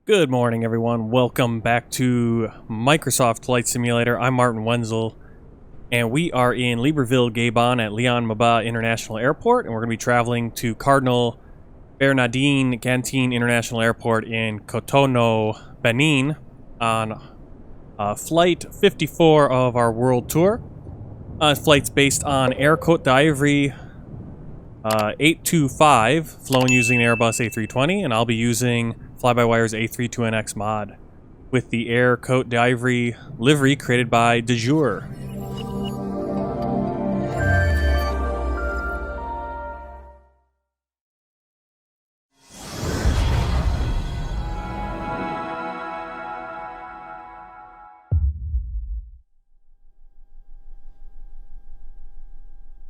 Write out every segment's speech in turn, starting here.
Good morning, everyone. Welcome back to Microsoft Flight Simulator. I'm Martin Wenzel, and we are in Libreville, Gabon at Lion Maba International Airport, and we're going to be traveling to Cardinal Bernardin Gantine International Airport in Cotonou, Benin, on Flight 54 of our world tour. Flight's based on Air Côte d'Ivoire 825, flown using Airbus A320, and I'll be using FlyByWire's A320neo mod with the Air Côte d'Ivoire livery created by De Jour.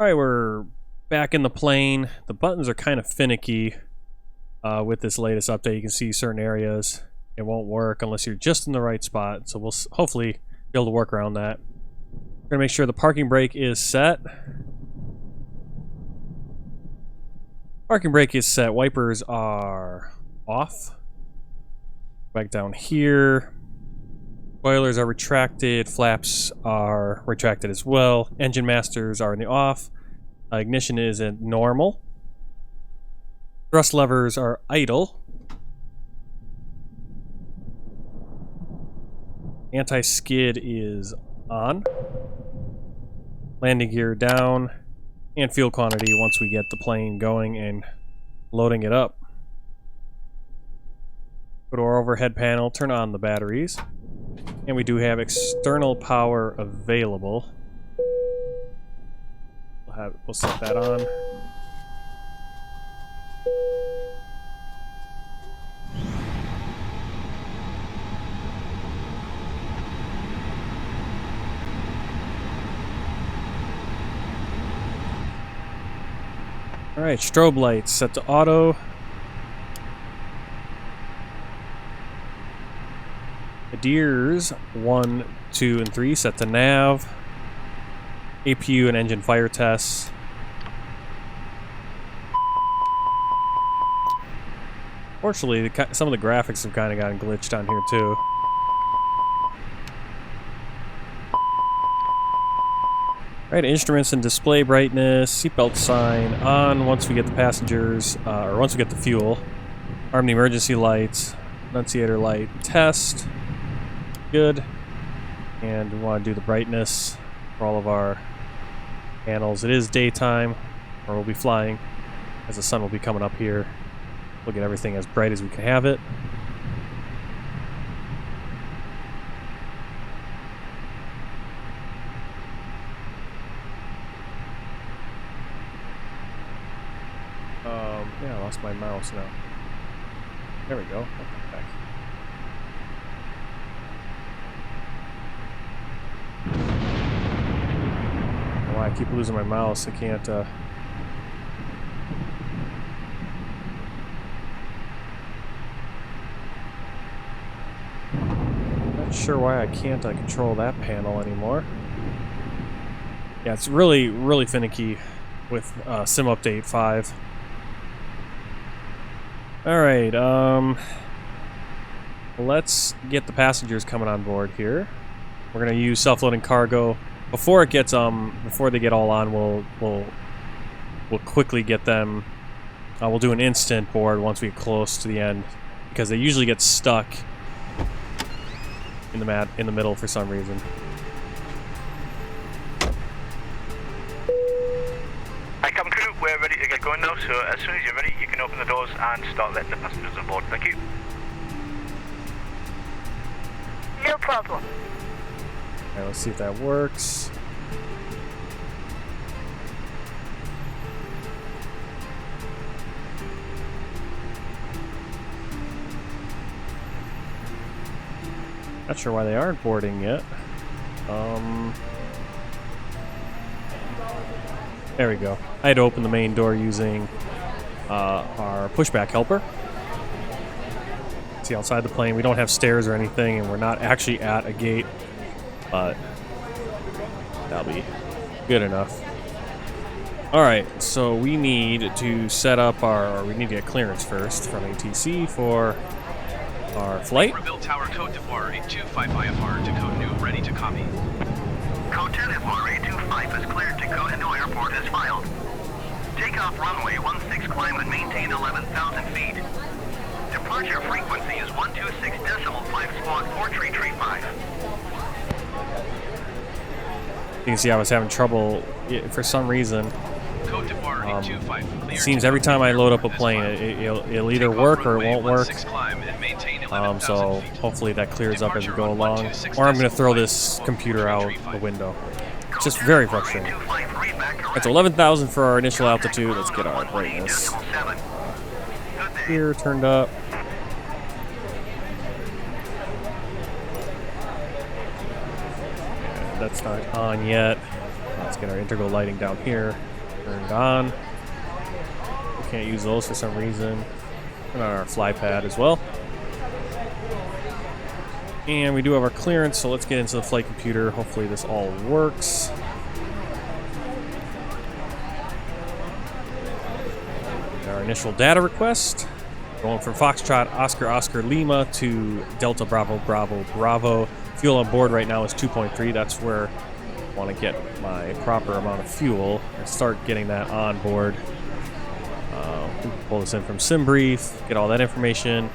Alright, we're back in the plane. The buttons are kind of finicky with this latest update. You can see certain areas it won't work unless you're just in the right spot, so we'll hopefully be able to work around that. We're going to make sure the parking brake is set. Parking brake is set. Wipers are off. Back down here. Spoilers are retracted. Flaps are retracted as well. Engine masters are in the off. Ignition is at normal. Thrust levers are idle. Anti-skid is on. Landing gear down. And fuel quantity once we get the plane going and loading it up. Go to our overhead panel, turn on the batteries. And we do have external power available. We'll set that on. Alright, strobe lights set to auto. Adirs 1, 2, and 3 set to nav. APU and engine fire tests. Fortunately, some of the graphics have kind of gotten glitched on here too. Alright, instruments and display brightness, seatbelt sign on once we get the passengers, or once we get the fuel. Armed emergency lights, annunciator light test. Good. And we want to do the brightness for all of our panels. It is daytime, or we'll be flying, as the sun will be coming up here. We'll get everything as bright as we can have it. Yeah, I lost my mouse now. There we go. Okay, back. Why I keep losing my mouse? I can't. Not sure why I can't control that panel anymore. Yeah, it's really finicky with Sim Update 5. Alright, let's get the passengers coming on board here. We're gonna use self-loading cargo. Before it gets before they get all on, we'll quickly get them. We'll do an instant board once we get close to the end, because they usually get stuck in the middle for some reason. We're ready to get going now, so as soon as you're ready, you can open the doors and start letting the passengers on board. Thank you. No problem. Alright, let's see if that works. Not sure why they aren't boarding yet. There we go. I had to open the main door using our pushback helper. See, outside the plane, we don't have stairs or anything, and we're not actually at a gate, but that'll be good enough. Alright, so we need to set up we need to get clearance first from ATC for our flight. Libreville Tower, Côte d'Ivoire, 825 IFR to Cotonou, ready to copy. Côte d'Ivoire 825 is cleared to Cotonou Airport as filed. Takeoff runway 16 climb and maintain 11,000 feet. Departure frequency is 126.5 squawk 4335. You can see I was having trouble for some reason. Côte d'Ivoire, 825. It seems every time I load up a plane, it'll either work or it won't work. So hopefully that clears up as we go along. Or I'm going to throw this computer out the window. It's just very frustrating. It's 11,000 for our initial altitude. Let's get our brightness here turned up. And that's not on yet. Let's get our integral lighting down here turned on. We can't use those for some reason. Turn on our fly pad as well. And we do have our clearance, so let's get into the flight computer. Hopefully this all works. Our initial data request. Going from Foxtrot Oscar Oscar Lima to Delta Bravo Bravo Bravo. Fuel on board right now is 2.3. That's where I want to get my proper amount of fuel and start getting that on board. We can pull this in from SimBrief, get all that information.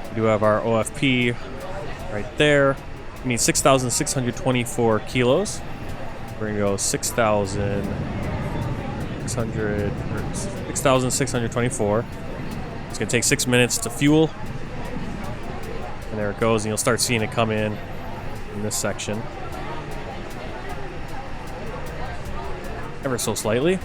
We do have our OFP right there. We need 6,624 kilos. We're gonna go 6,624. It's gonna take 6 minutes to fuel. And there it goes, and you'll start seeing it come in this section. Ever so slightly.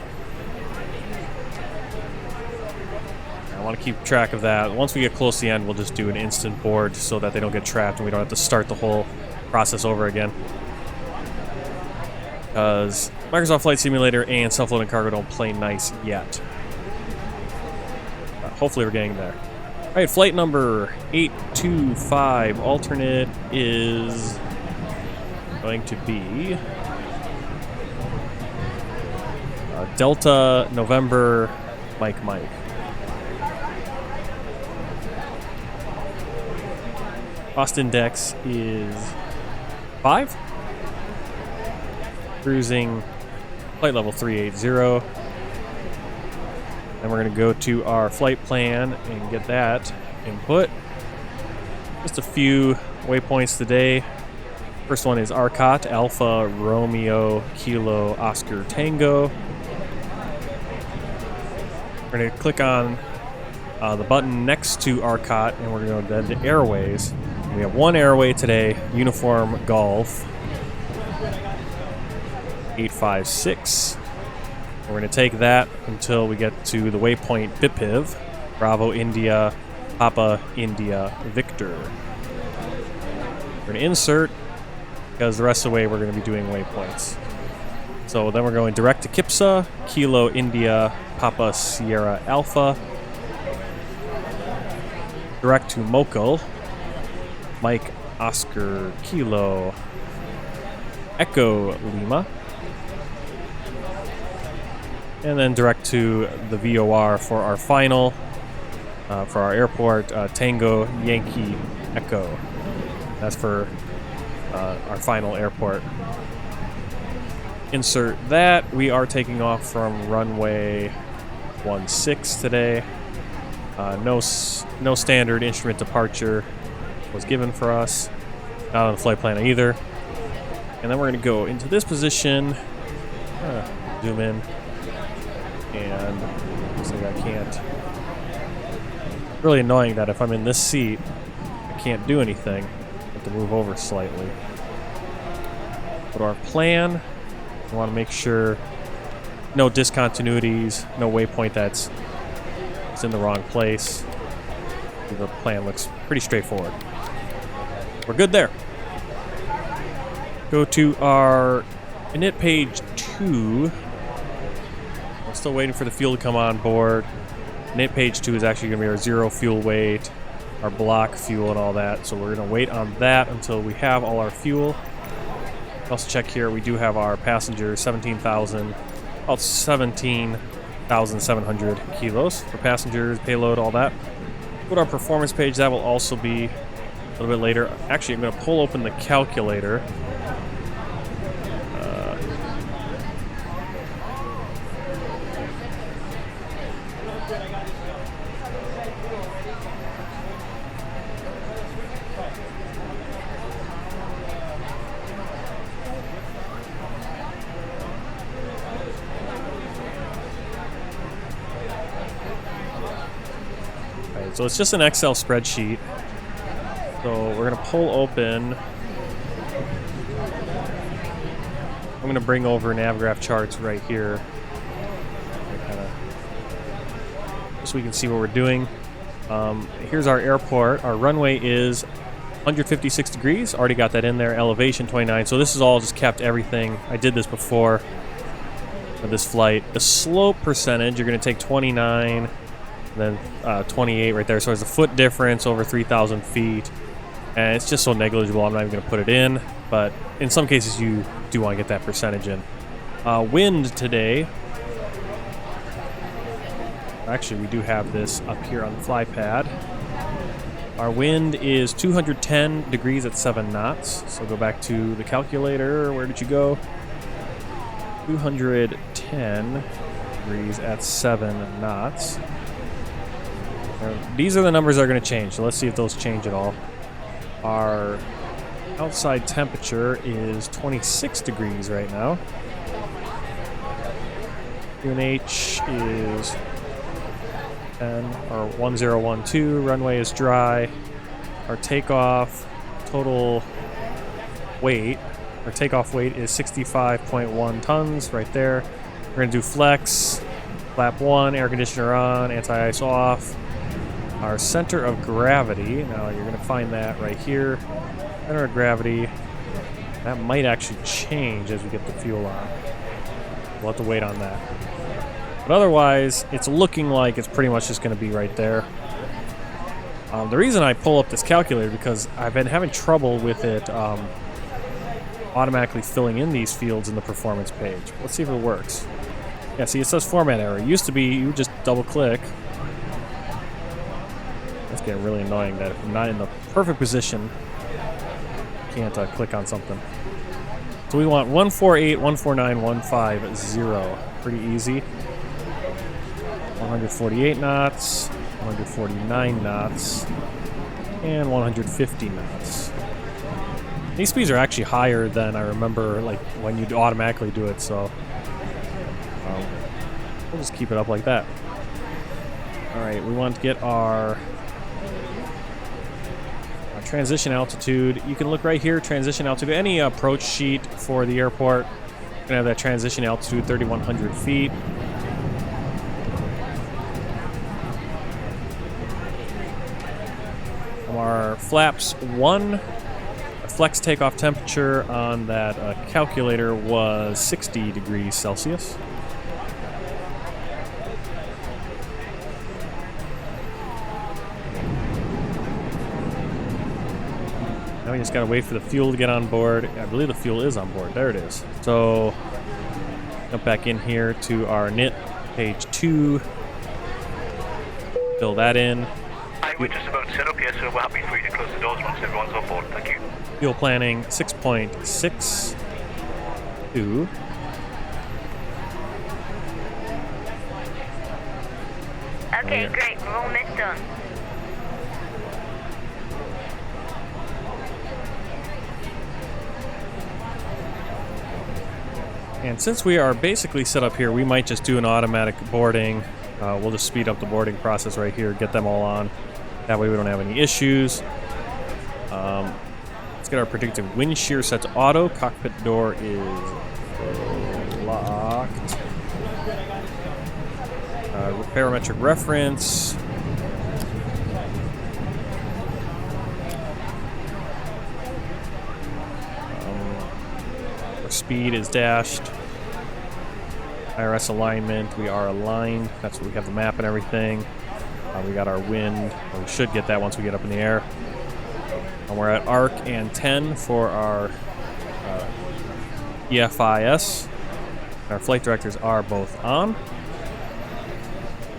I want to keep track of that. Once we get close to the end, we'll just do an instant board so that they don't get trapped and we don't have to start the whole process over again. Because Microsoft Flight Simulator and self-loading cargo don't play nice yet. Hopefully we're getting there. Alright, flight number 825 alternate is going to be Delta November Mike. Cost index is 5. Cruising flight level 380. And we're going to go to our flight plan and get that input. Just a few waypoints today. First one is Arcot, Alpha Romeo Kilo Oscar Tango. We're going to click on the button next to Arcot and we're going to go to the airways. We have one airway today, Uniform Golf 856. We're going to take that until we get to the waypoint BIPIV, Bravo India, Papa India Victor. We're going to insert because the rest of the way we're going to be doing waypoints. So then we're going direct to Kipsa, Kilo India, Papa Sierra Alpha, direct to Mokal, Mike Oscar Kilo Echo Lima, and then direct to the VOR for our final, for our airport, Tango Yankee Echo. That's for our final airport. Insert that. We are taking off from runway 16 today. No standard instrument departure was given for us. Not on the flight plan either. And then we're going to go into this position. Zoom in. And looks like I can't. Really annoying that if I'm in this seat, I can't do anything. I have to move over slightly. Go to our plan. We want to make sure no discontinuities, no waypoint that's in the wrong place. The plan looks pretty straightforward. We're good there. Go to our init page 2. I'm still waiting for the fuel to come on board. Init page 2 is actually going to be our zero fuel weight, our block fuel and all that. So we're going to wait on that until we have all our fuel. Also check here, we do have our passengers, 17,700 kilos for passengers, payload, all that. Go to our performance page. That will also be a little bit later. Actually, I'm going to pull open the calculator. So it's just an Excel spreadsheet. So we're going to pull open. I'm going to bring over NavGraph charts right here. So we can see what we're doing. Here's our airport. Our runway is 156 degrees. Already got that in there. Elevation 29. So this is all just kept everything. I did this before for this flight. The slope percentage, you're going to take 29. Then 28 right there. So there's a foot difference over 3,000 feet. And it's just so negligible, I'm not even going to put it in. But in some cases, you do want to get that percentage in. Wind today. Actually, we do have this up here on the fly pad. Our wind is 210 degrees at 7 knots. So go back to the calculator. Where did you go? 210 degrees at 7 knots. These are the numbers that are going to change, so let's see if those change at all. Our outside temperature is 26 degrees right now. UNH is 10, or 1012. Runway is dry. Our takeoff total weight, our takeoff weight is 65.1 tons right there. We're going to do flex, flap 1, air conditioner on, anti-ice off. Our center of gravity, now you're going to find that right here. Center of gravity, that might actually change as we get the fuel on. We'll have to wait on that. But otherwise, it's looking like it's pretty much just going to be right there. The reason I pull up this calculator because I've been having trouble with it automatically filling in these fields in the performance page. Let's see if it works. Yeah, see, it says format error. It used to be you just double click. It's getting really annoying that if I'm not in the perfect position, I can't click on something. So we want 148, 149, 150. Pretty easy. 148 knots, 149 knots, and 150 knots. These speeds are actually higher than I remember, like when you automatically do it. So we'll just keep it up like that. All right, we want to get our transition altitude. You can look right here, transition altitude. Any approach sheet for the airport, you're going to have that transition altitude, 3,100 feet. Our flaps 1, our flex takeoff temperature on that calculator was 60 degrees Celsius. Now we just gotta wait for the fuel to get on board. I believe the fuel is on board. There it is. So jump back in here to our NIT page 2. Fill that in. We're just about to set up here, so we're happy for you to close the doors once everyone's on board. Thank you. Fuel planning 6.62. Okay, great. We're almost done. And since we are basically set up here, we might just do an automatic boarding. We'll just speed up the boarding process right here, get them all on. That way we don't have any issues. Let's get our predictive wind shear set to auto. Cockpit door is locked. Barometric reference. Our speed is dashed. IRS alignment, we are aligned. That's what we have the map and everything. We got our wind. We should get that once we get up in the air. And we're at ARC and 10 for our EFIS. Our flight directors are both on.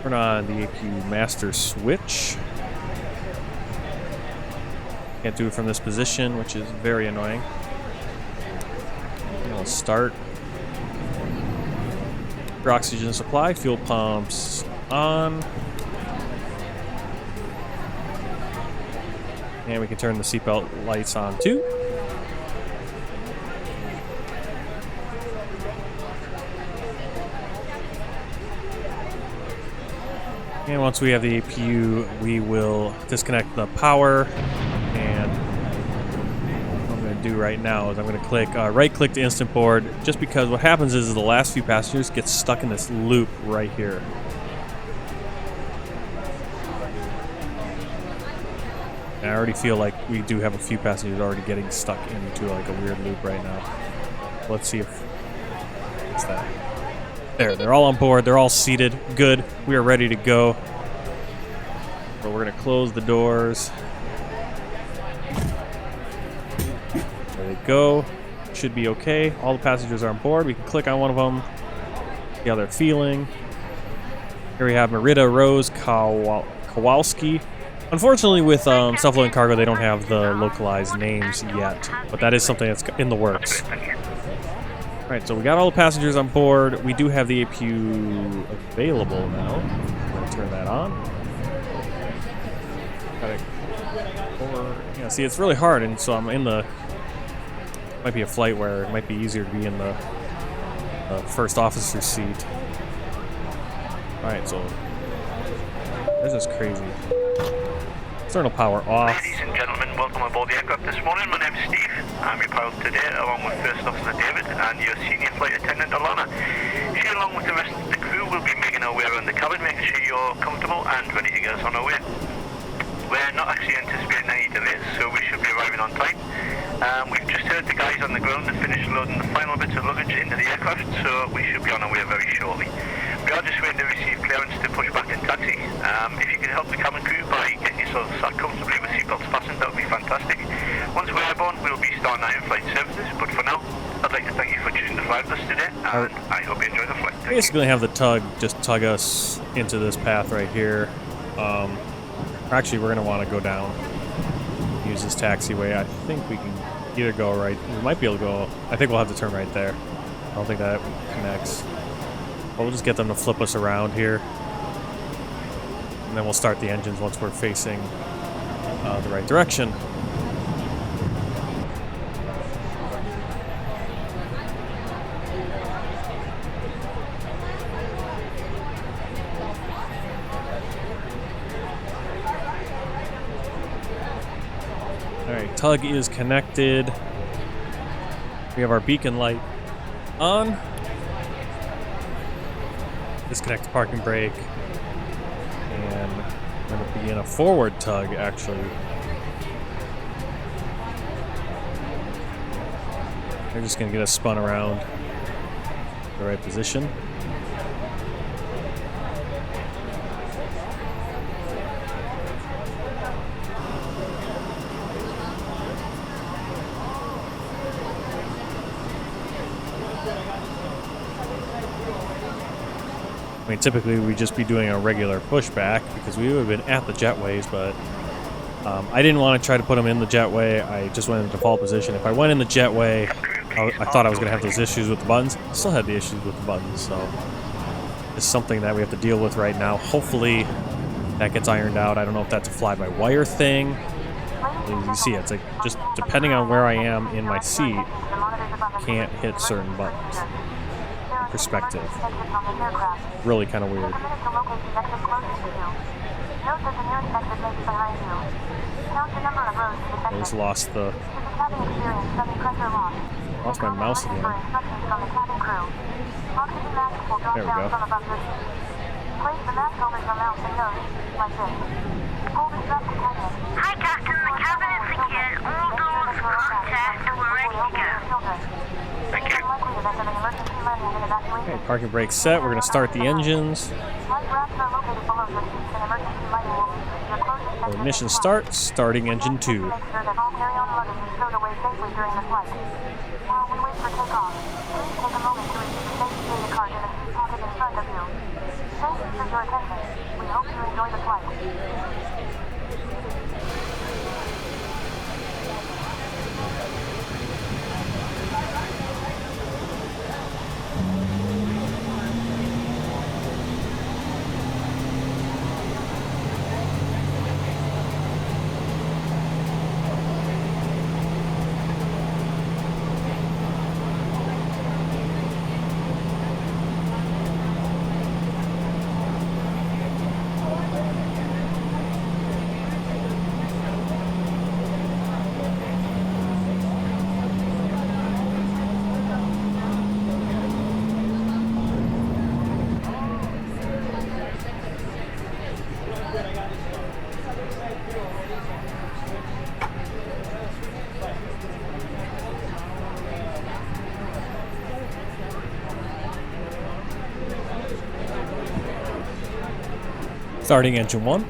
Turn on the APU master switch. Can't do it from this position, which is very annoying. And we'll start. For oxygen supply, fuel pumps on. And we can turn the seatbelt lights on too. And once we have the APU, we will disconnect the power. And what I'm going to do right now is I'm going to click right-click to instant board, just because what happens is the last few passengers get stuck in this loop right here. And I already feel like we do have a few passengers already getting stuck into like a weird loop right now. Let's see if it's that. There, they're all on board. They're all seated. Good. We are ready to go. So we're going to close the doors. There they go. Should be okay. All the passengers are on board. We can click on one of them. See how they're feeling. Here we have Merida Rose Kowalski. Unfortunately, with self-loading cargo, they don't have the localized names yet. But that is something that's in the works. Alright, so we got all the passengers on board. We do have the APU available now. I'm going to turn that on. Yeah, see, it's really hard, and so I'm in the... Might be a flight where it might be easier to be in the first officer seat. Alright, so... This is crazy. External power off. Ladies and gentlemen, welcome aboard the aircraft this morning. My name is Steve. I'm your pilot today, along with First Officer David and your senior flight attendant Alana. She, along with the rest of the crew, will be making our way around the cabin, making sure you're comfortable and ready to get us on our way. We're not actually anticipating any delays, so we should be arriving on time. We've just heard the guys on the ground have finished loading the final bits of luggage into the aircraft, so we should be on our way very shortly. We are just waiting to receive clearance to push back in taxi. If you could help the cabin crew by getting yourself sat comfortably with seatbelts fastened, that would be fantastic. Once we're airborne, we'll be starting our in-flight services, but for now, I'd like to thank you for choosing to fly with us today, and I hope you enjoy the flight. Basically have the tug just tug us into this path right here. Actually, we're going to want to go down, use this taxiway. I think we can either go right, we might be able to go, I think we'll have to turn right there. I don't think that connects. But we'll just get them to flip us around here. And then we'll start the engines once we're facing the right direction. Alright, tug is connected. We have our beacon light on. Disconnect the parking brake. And we're going to begin a forward tug, actually. They're just going to get us spun around the right position. I mean, typically we'd just be doing a regular pushback because we would have been at the jetways, but I didn't want to try to put them in the jetway. I just went in the default position. If I went in the jetway, I thought I was going to have those issues with the buttons. I still had the issues with the buttons, so it's something that we have to deal with right now. Hopefully that gets ironed out. I don't know if that's a fly-by-wire thing. As you see, it's like just depending on where I am in my seat, I can't hit certain buttons. Perspective. Really kind of weird. I just lost my mouse again. There we go. Hi, Captain. The cabin is secured. All doors contact, and we're ready to go. Thank you. Okay, parking brake set. We're going to start the engines. Ignition start. Starting engine 2. Starting engine 1.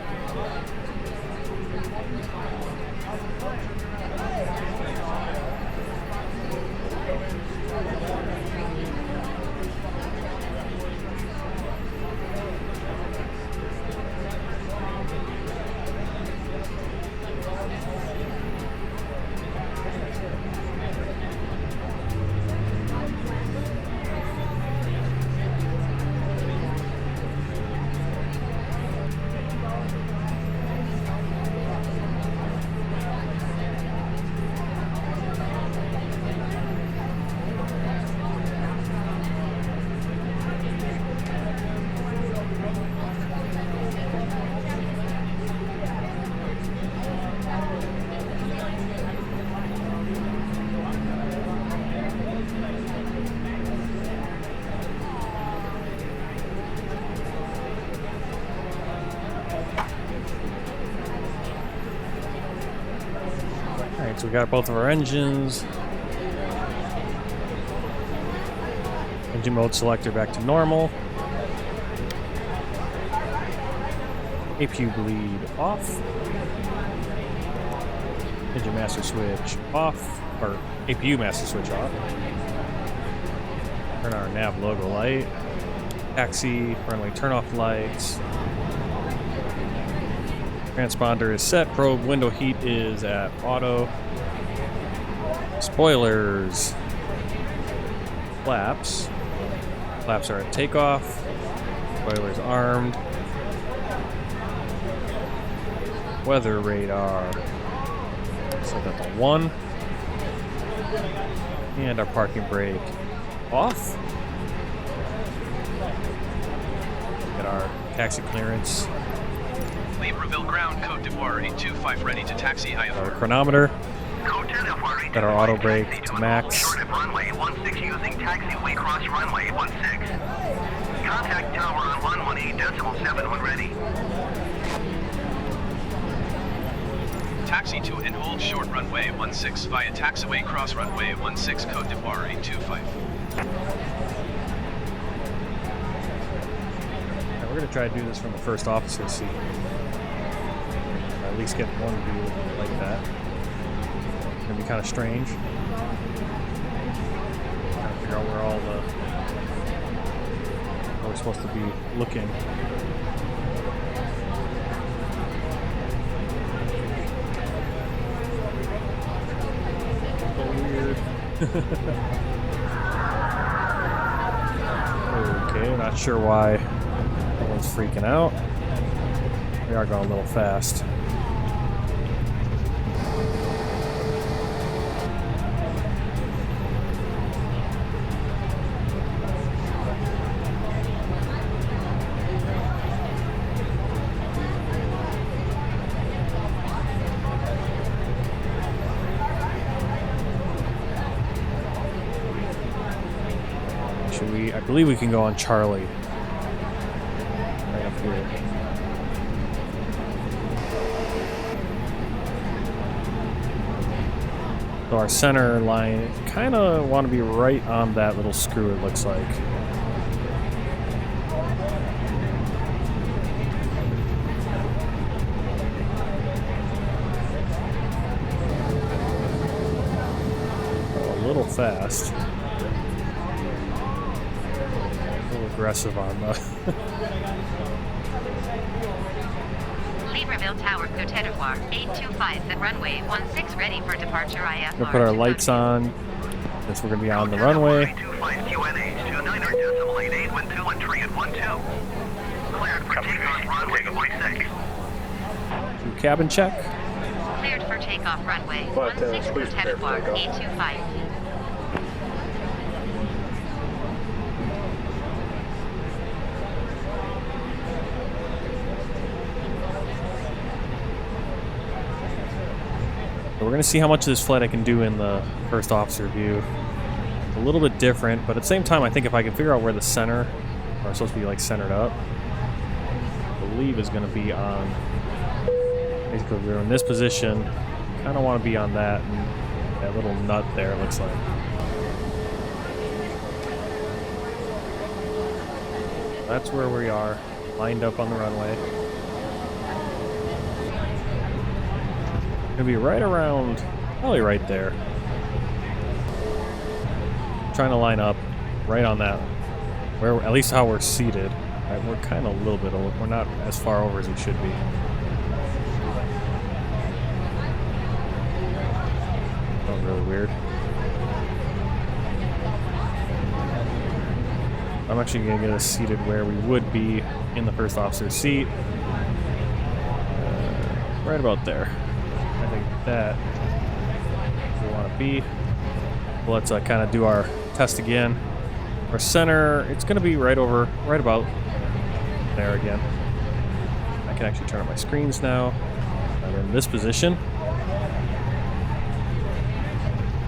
Alright, so we got both of our engines. Engine mode selector back to normal. APU bleed off. Engine master switch off. Or APU master switch off. Turn our nav logo light. Taxi, runway turn-off lights. Transponder is set. Probe window heat is at auto. Spoilers. Flaps. Flaps are at takeoff. Spoilers armed. Weather radar. Set that to 1. And our parking brake off. Get our taxi clearance. Libreville ground, Cote d'Ivoire, 825 ready to taxi Our IFR. chronometer. Got Got our auto brake to max. Short of runway 16 using taxiway cross runway 16. Contact tower on 118.7 when ready. Taxi to and hold short runway 16 via taxiway cross runway 16 Cote d'Ivoire, 825. Now we're going to try to do this from the first officer seat. Or at least get one view like that. It's going to be kind of strange. Trying to figure out where we're supposed to be looking. So weird. Okay, not sure why everyone's freaking out. We are going a little fast. I believe we can go on Charlie. Right up here. So our center line, kind of want to be right on that little screw, it looks like. A little fast. Aggressive on the Libreville Tower, Cote d'Ivoire, 825 at runway 16 ready for departure IFR. We'll put our lights on since we're going to be on the runway. 25 QNH to 9.88 when 2 and 3 at 12. Cleared for takeoff runway 16. Do cabin check. Cleared for takeoff runway 16 Cote d'Ivoire, 825. We're going to see how much of this flight I can do in the first officer view. It's a little bit different, but at the same time, I think if I can figure out where the center, or it's supposed to be like centered up, I believe is going to be on, basically we're in this position, kind of want to be on that, and that little nut there, it looks like. That's where we are, lined up on the runway. Gonna be right around, probably right there. Trying to line up right on that, where at least how we're seated. Right, we're kind of a little bit over, we're not as far over as we should be. That was really weird. I'm actually gonna get us seated where we would be in the first officer's seat. Right about there. I think that we want to be. Let's kind of do our test again. Our center, it's going to be right about there again. I can actually turn on my screens now. I'm in this position.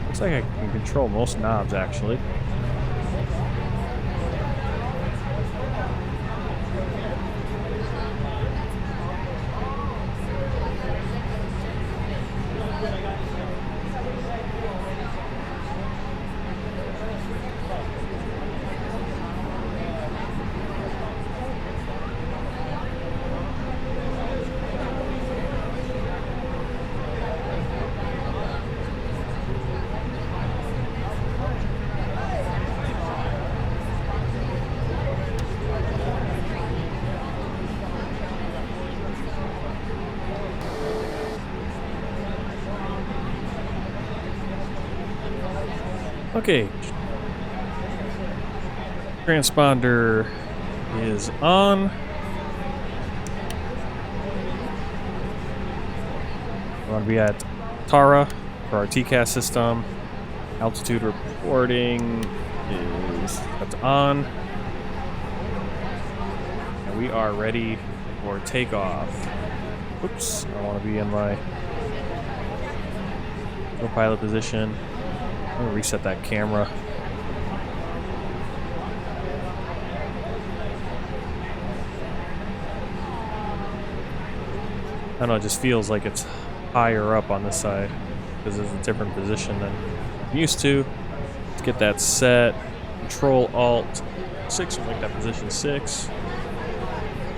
Looks like I can control most knobs actually. Okay. Transponder is on. We want to be at Tara for our TCAS system. Altitude reporting that's on. And we are ready for takeoff. Oops, I want to be in my co-pilot position. I'm gonna reset that camera. I don't know, it just feels like it's higher up on this side because it's a different position than I'm used to. Let's get that set. Control Alt 6, we'll make that position 6.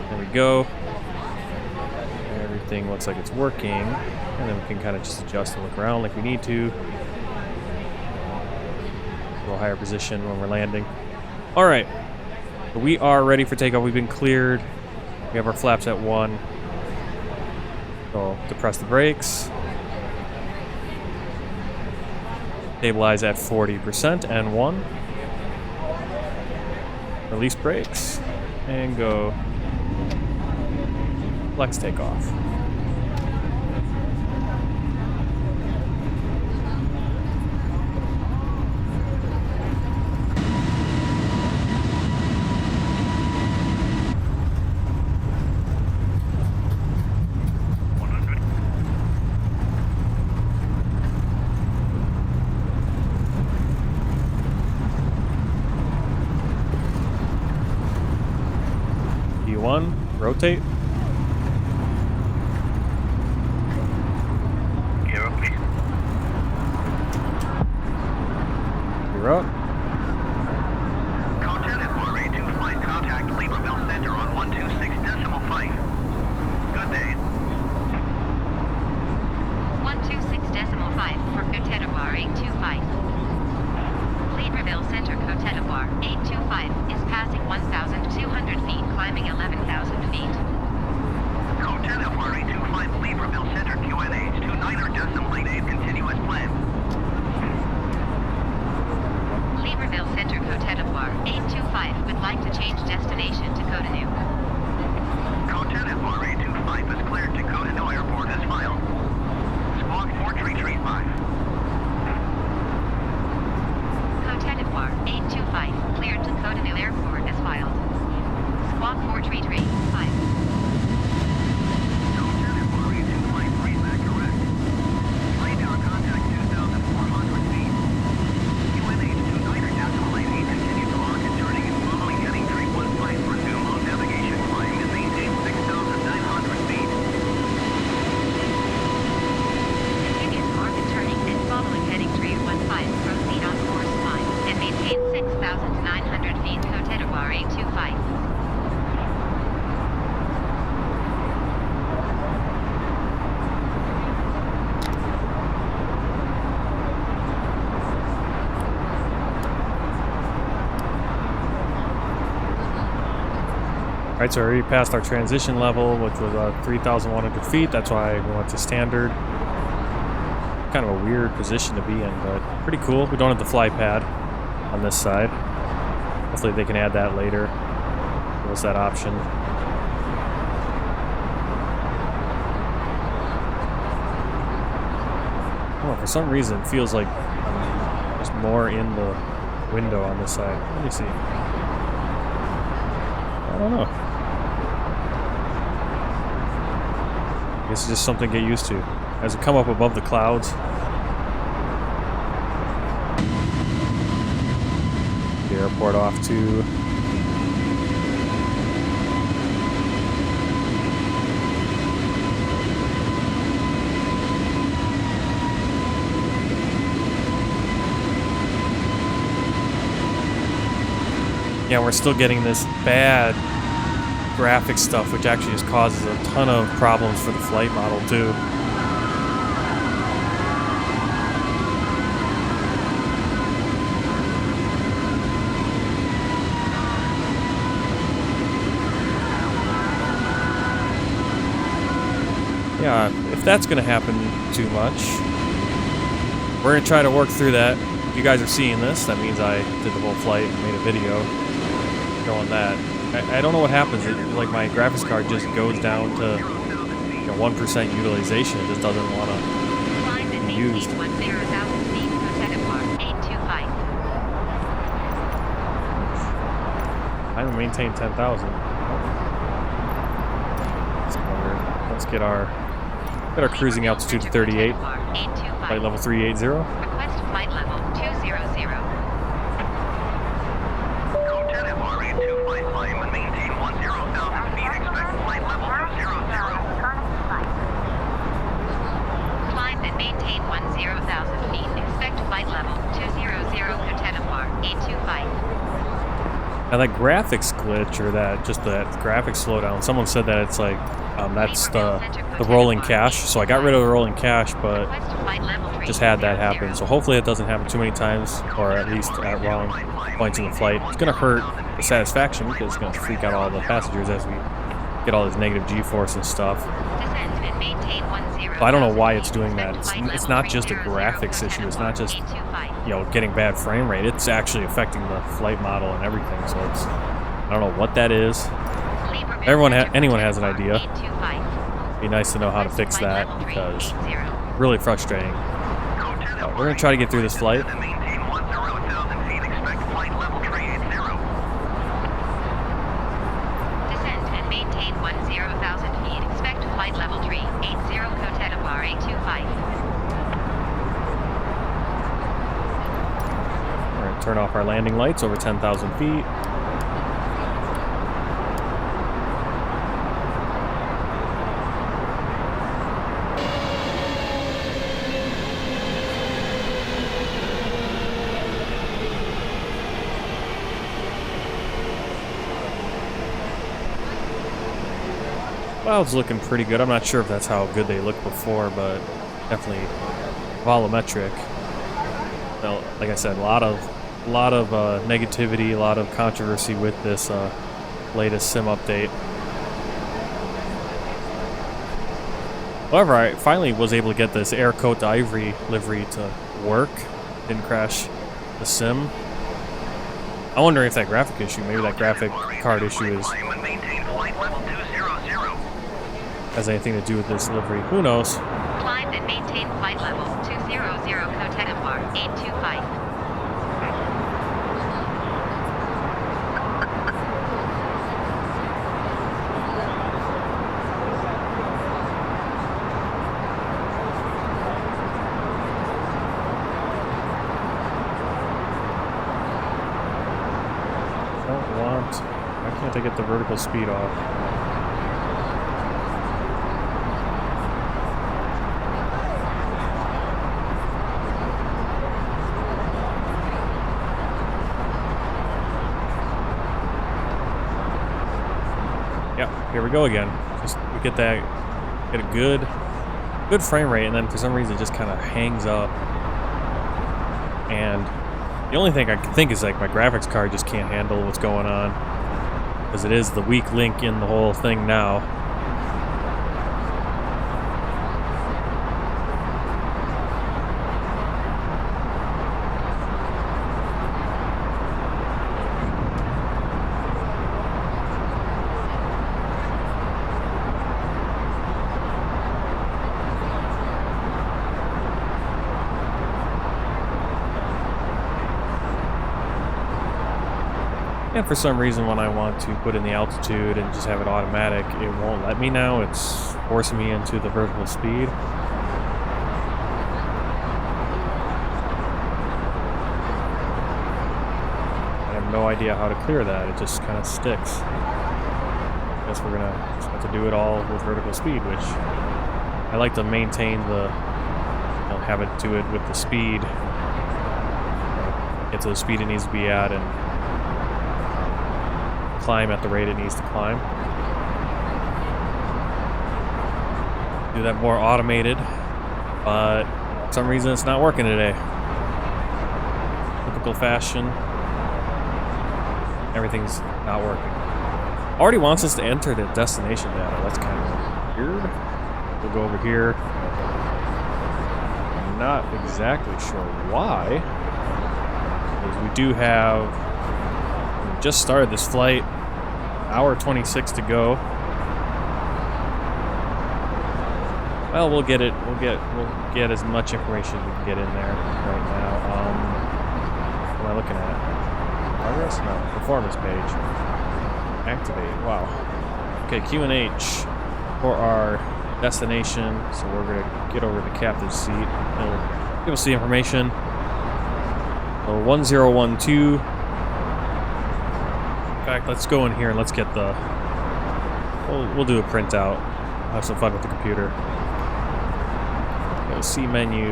There we go. Everything looks like it's working. And then we can kind of just adjust and look around like we need to. A little higher position when we're landing. All right, so we are ready for takeoff. We've been cleared. We have our flaps at 1. So depress the brakes. Stabilize at 40% and 1. Release brakes and go. Flex takeoff. Rotate. Gear up, please. You're up. Lieutenant Bombardier 2 flight contact Libreville Center on 126.5. Good day. 126.5 for Cotonou 825. Libreville Center Cotonou 825 is passing 1,200 feet, climbing 11,000 feet. Cotonou 825 Libreville Center QNH 29.8 continuous plan. Libreville Center Cotonou 825 would like to change destination to Cotonou. Cotonou 825 is cleared to Cotonou Airport as filed. Squawk 4335. Cotonou 825 cleared to Cotonou Airport as filed. Squawk 4335. Cotonou 825 readback correct. Radar contact 2,400 feet. QNH 29.8 continue to lock and turning and following heading 315 resume on navigation. Alright, so we already passed our transition level, which was 3,100 feet. That's why we went to standard. Kind of a weird position to be in, but pretty cool. We don't have the fly pad on this side. Hopefully they can add that later. Give us that option. Oh, for some reason it feels like there's more in the window on this side. Let me see. I don't know. I guess it's just something to get used to. As we come up above the clouds. The airport off to. Yeah, we're still getting this bad graphic stuff, which actually just causes a ton of problems for the flight model too. Yeah, if that's going to happen too much, we're going to try to work through that. If you guys are seeing this, that means I did the whole flight and made a video showing that. I don't know what happens. Like my graphics card just goes down to 1% utilization. It just doesn't want to be used. I haven't maintained 10,000. Let's get our cruising altitude to 38. Flight level 380. Request flight level 200. Climb and maintain 10,000 feet. Expect flight level 200. Climb and maintain 10,000 feet. Expect flight level 200. Cotonou 825. Now that graphics glitch, or that graphics slowdown, someone said that it's like that's the rolling cache. So I got rid of the rolling cache, but just had that happen. So hopefully it doesn't happen too many times, or at least at wrong points in the flight. It's gonna hurt the satisfaction because it's gonna freak out all the passengers as we get all this negative G-force and stuff. But I don't know why it's doing that. It's not just a graphics issue. It's not just getting bad frame rate. It's actually affecting the flight model and everything. So I don't know what that is. Anyone has an idea. It'd be nice to know how to fix that because it's really frustrating. We're gonna try to get through this flight. Turn off our landing lights over 10,000 feet. Clouds looking pretty good. I'm not sure if that's how good they looked before, but definitely volumetric. Well, like I said, a lot of negativity, a lot of controversy with this latest sim update. However, I finally was able to get this Air Coat Ivory livery to work. Didn't crash the sim. I'm wondering if that graphic issue, maybe that graphic card issue has anything to do with this livery. Who knows? Climb and maintain flight level 200 Cotonou 825. Why can't I get the vertical speed off? Yep, here we go again. Just we get a good frame rate, and then for some reason it just kind of hangs up. And the only thing I can think is like my graphics card just can't handle what's going on. because it is the weak link in the whole thing now. And for some reason, when I want to put in the altitude and just have it automatic, it won't let me now. It's forcing me into the vertical speed. I have no idea how to clear that. It just kind of sticks. I guess we're gonna just have to do it all with vertical speed, which I like to maintain the, have it do it with the speed. Get to the speed it needs to be at and climb at the rate it needs to climb. Do that more automated, but for some reason it's not working today. Typical fashion. Everything's not working. Already wants us to enter the destination data. That's kind of weird. We'll go over here. I'm not exactly sure why. Because we do have, we just started this flight. Hour 26 to go. Well, we'll get it. We'll get as much information as we can get in there right now. What am I looking at? Progress? No, performance page. Activate. Wow. Okay, Q&H for our destination. So we're gonna get over to the captain's seat. It'll give us the information. So 1012. In fact, let's go in here and let's get the. We'll do a printout. Have some fun with the computer. Go C menu.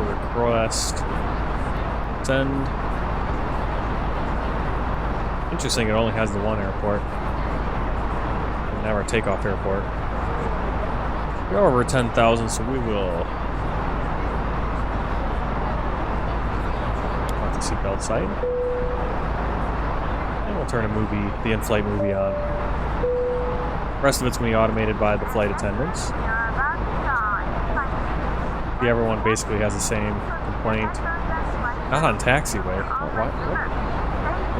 Request. Send. Interesting. It only has the one airport. And now our takeoff airport. We're over 10,000, so we will. Off the seatbelt sign. We'll turn the in-flight movie on. The rest of it's going to be automated by the flight attendants. Everyone basically has the same complaint. Not on taxiway. What?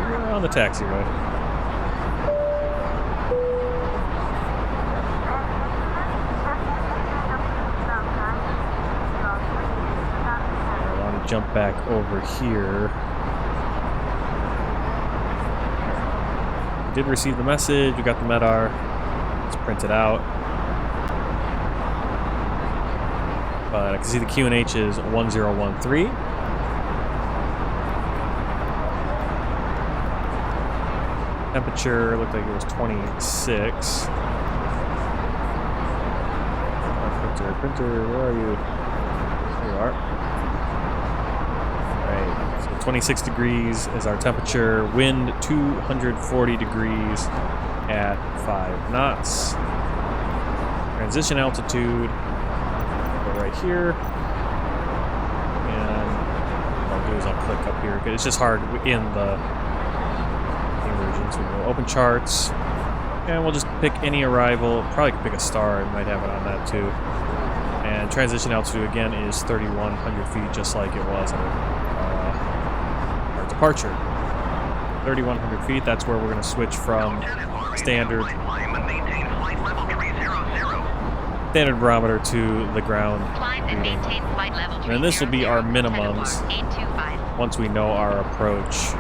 We're on the taxiway. I want to jump back over here. Did receive the message. We got the MEDAR. Let's print it out. But I can see the Q&H is 1013. Temperature looked like it was 26. Printer, where are you? There you are. Alright, so 26 degrees is our temperature. Wind 240 degrees at 5 knots. Transition altitude. Go right here. And what I'll do is I'll click up here because it's just hard in the version. So we'll open charts. And we'll just pick any arrival. Probably could pick a star. It might have it on that too. And transition altitude again is 3,100 feet, just like it was at our departure. 3,100 feet, that's where we're going to switch from standard barometer to the ground reading. And this will be our minimums once we know our approach.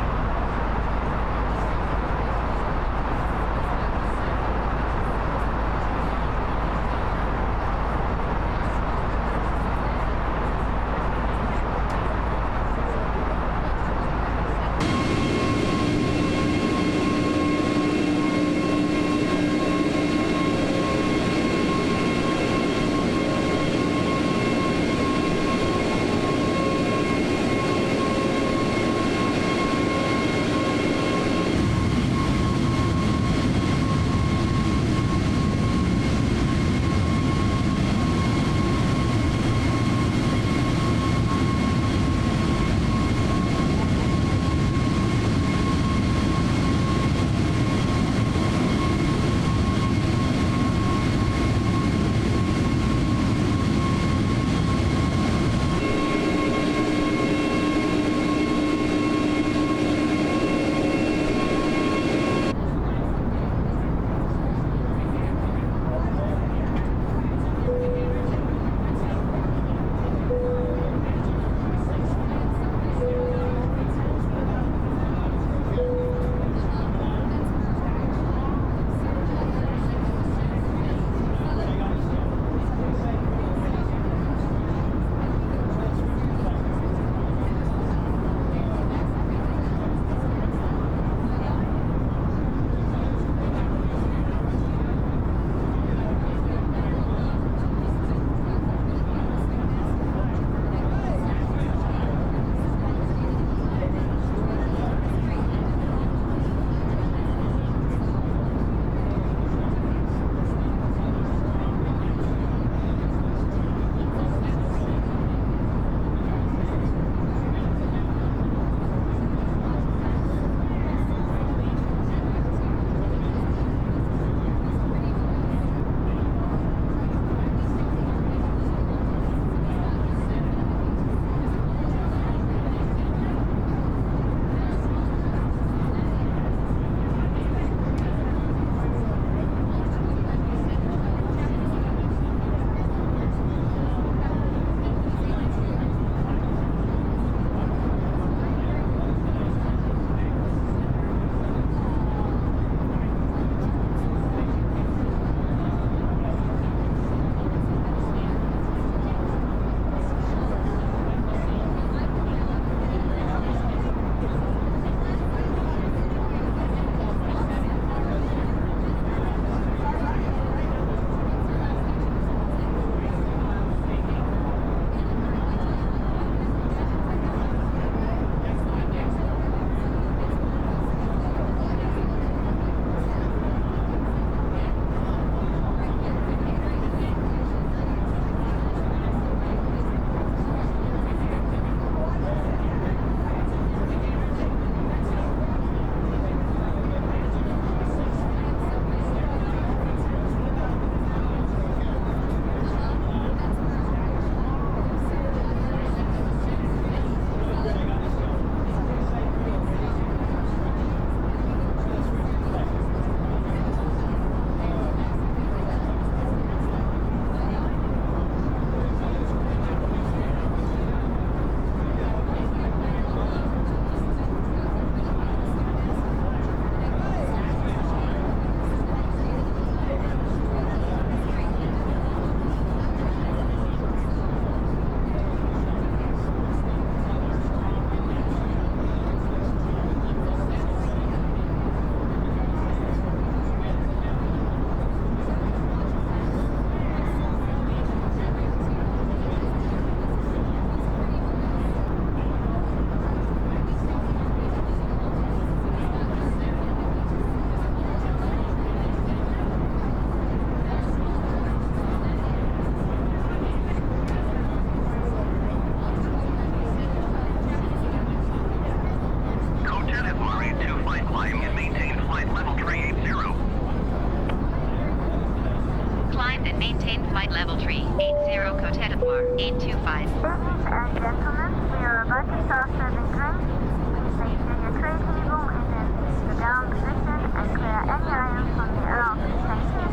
Bar 825. Ladies and gentlemen, we are about to start serving drinks. Please make sure your tray table is in the down position and clear any items from the aisle. Thank you.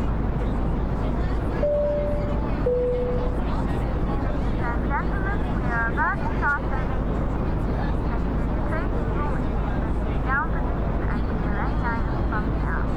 Ladies and gentlemen, we are about to start serving drinks. Make sure your tray table is in the down position and clear any items from the aisle.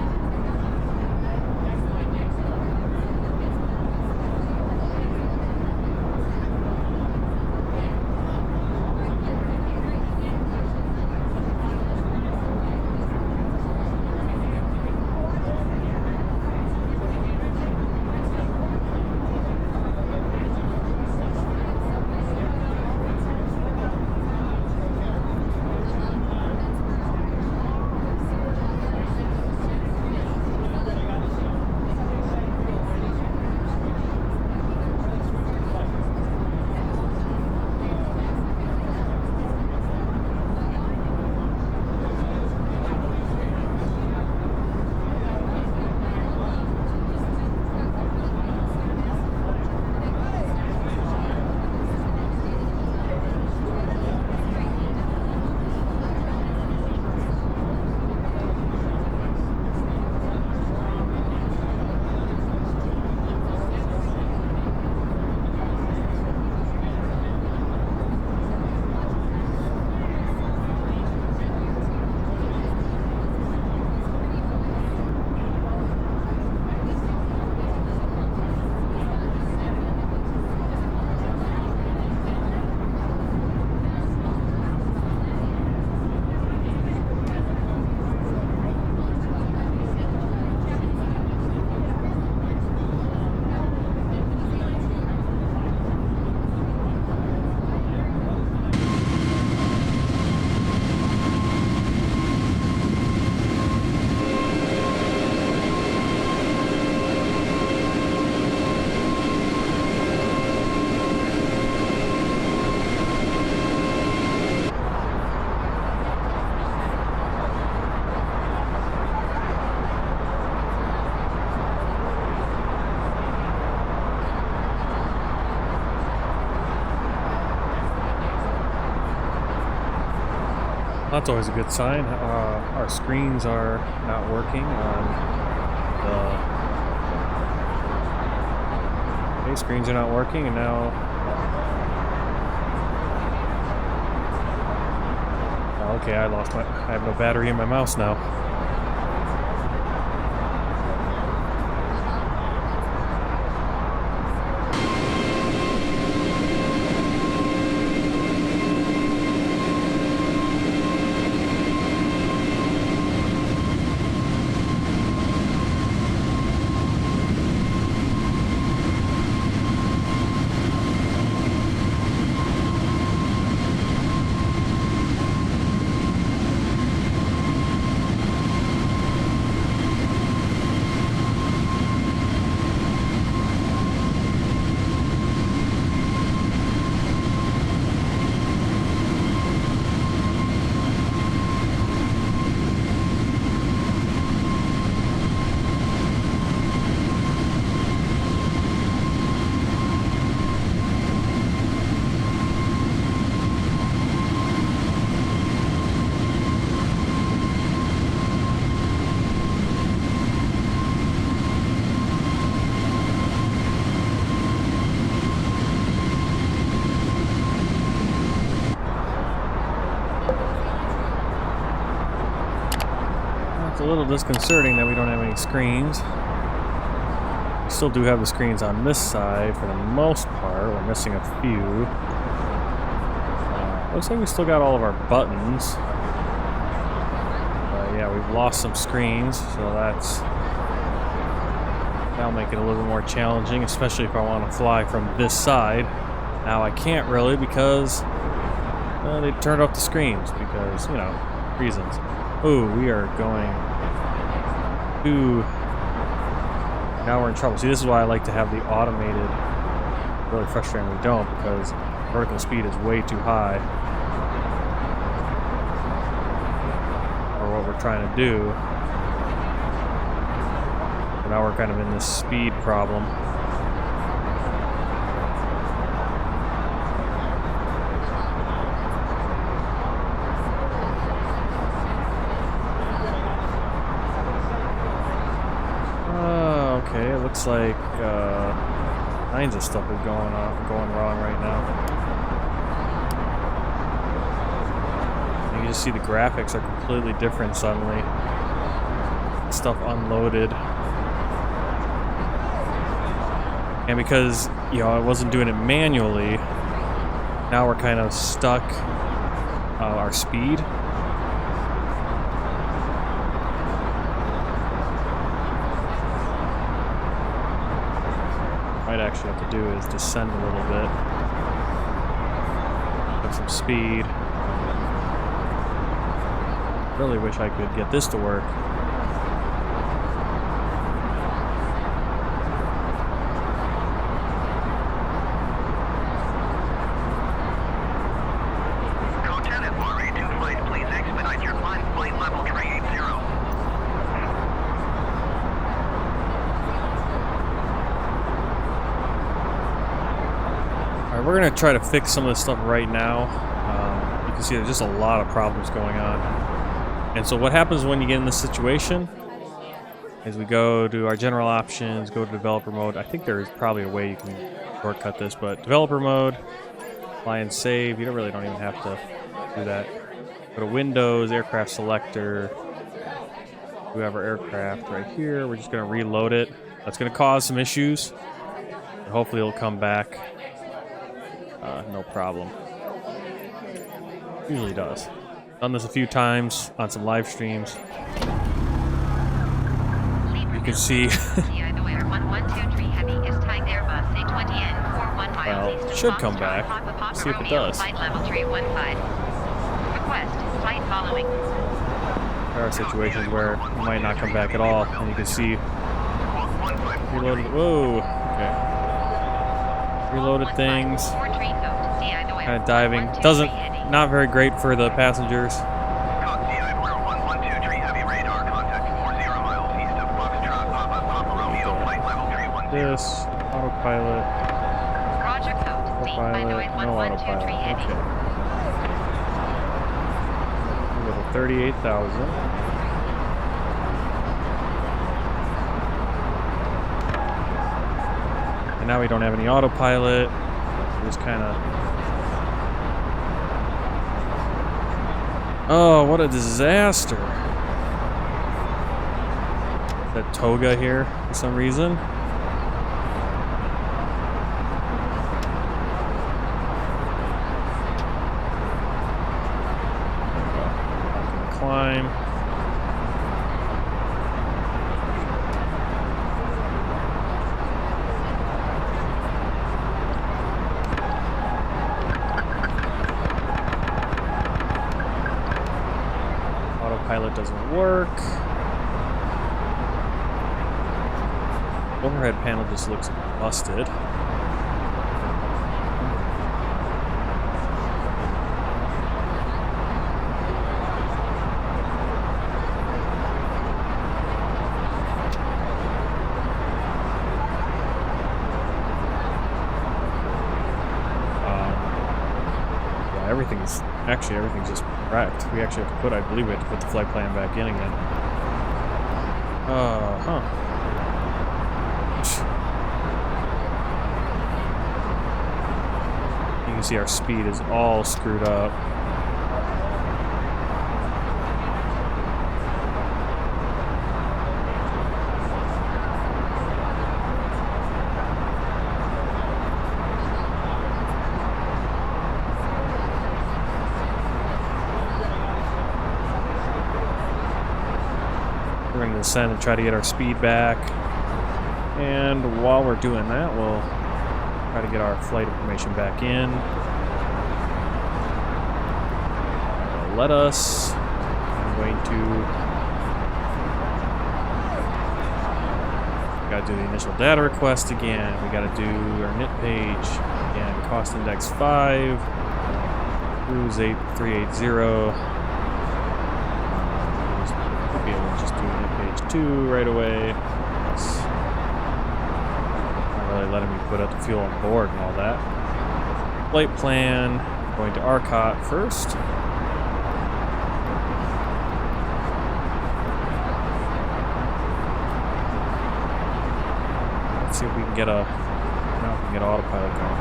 That's always a good sign. Our screens are not working on the... Okay, screens are not working, and now... Okay, I have no battery in my mouse now. A little disconcerting that we don't have any screens. We still do have the screens on this side for the most part. We're missing a few. Looks like we still got all of our buttons. Yeah, we've lost some screens, so that'll make it a little bit more challenging, especially if I want to fly from this side. Now I can't really because they turned off the screens because, you know, reasons. Oh, we are going to... Now we're in trouble. See, this is why I like to have the automated. Really frustrating we don't, because vertical speed is way too high for what we're trying to do. So now we're kind of in this speed problem. like kinds of stuff is going wrong right now. You just see the graphics are completely different suddenly. Stuff unloaded. And because, you know, I wasn't doing it manually, now we're kind of stuck our speed. Might actually have to do is descend a little bit. Put some speed. Really wish I could get this to work. Lieutenant RA2 flight, please expedite your climb flight level 380. Alright, we're going to try to fix some of this stuff right now. You can see there's just a lot of problems going on. And so what happens when you get in this situation is we go to our general options, go to developer mode. I think there's probably a way you can shortcut this, but developer mode, fly and save. You really don't even have to do that. Go to Windows, aircraft selector. We have our aircraft right here. We're just going to reload it. That's going to cause some issues. And hopefully it'll come back. No problem. Usually does. Done this a few times on some live streams. You can see. Well, it should come back. See if it does. There are situations where it might not come back at all, and you can see reloaded. Whoa. Okay. Reloaded things. Kind of diving. Not very great for the passengers. This autopilot. Autopilot. No autopilot. Okay. Level 38,000. And now we don't have any autopilot. We're just kind of. Oh, what a disaster. That toga here for some reason. Climb. Autopilot doesn't work. Overhead panel just looks busted. Everything's just wrecked. We actually have to put, I believe we have to put the flight plan back in again. You can see our speed is all screwed up. We're going to descend and try to get our speed back. And while we're doing that, we'll try to get our flight information back in. Let us. I'm going to. We got to do the initial data request again. We got to do our NIT page again. Cost index 5. Cruise 8380. Be able to just do NIT page 2 right away. It's not really letting me put up the fuel on board and all that. Flight plan. Going to ARCOT first. can get a now we can get autopilot going.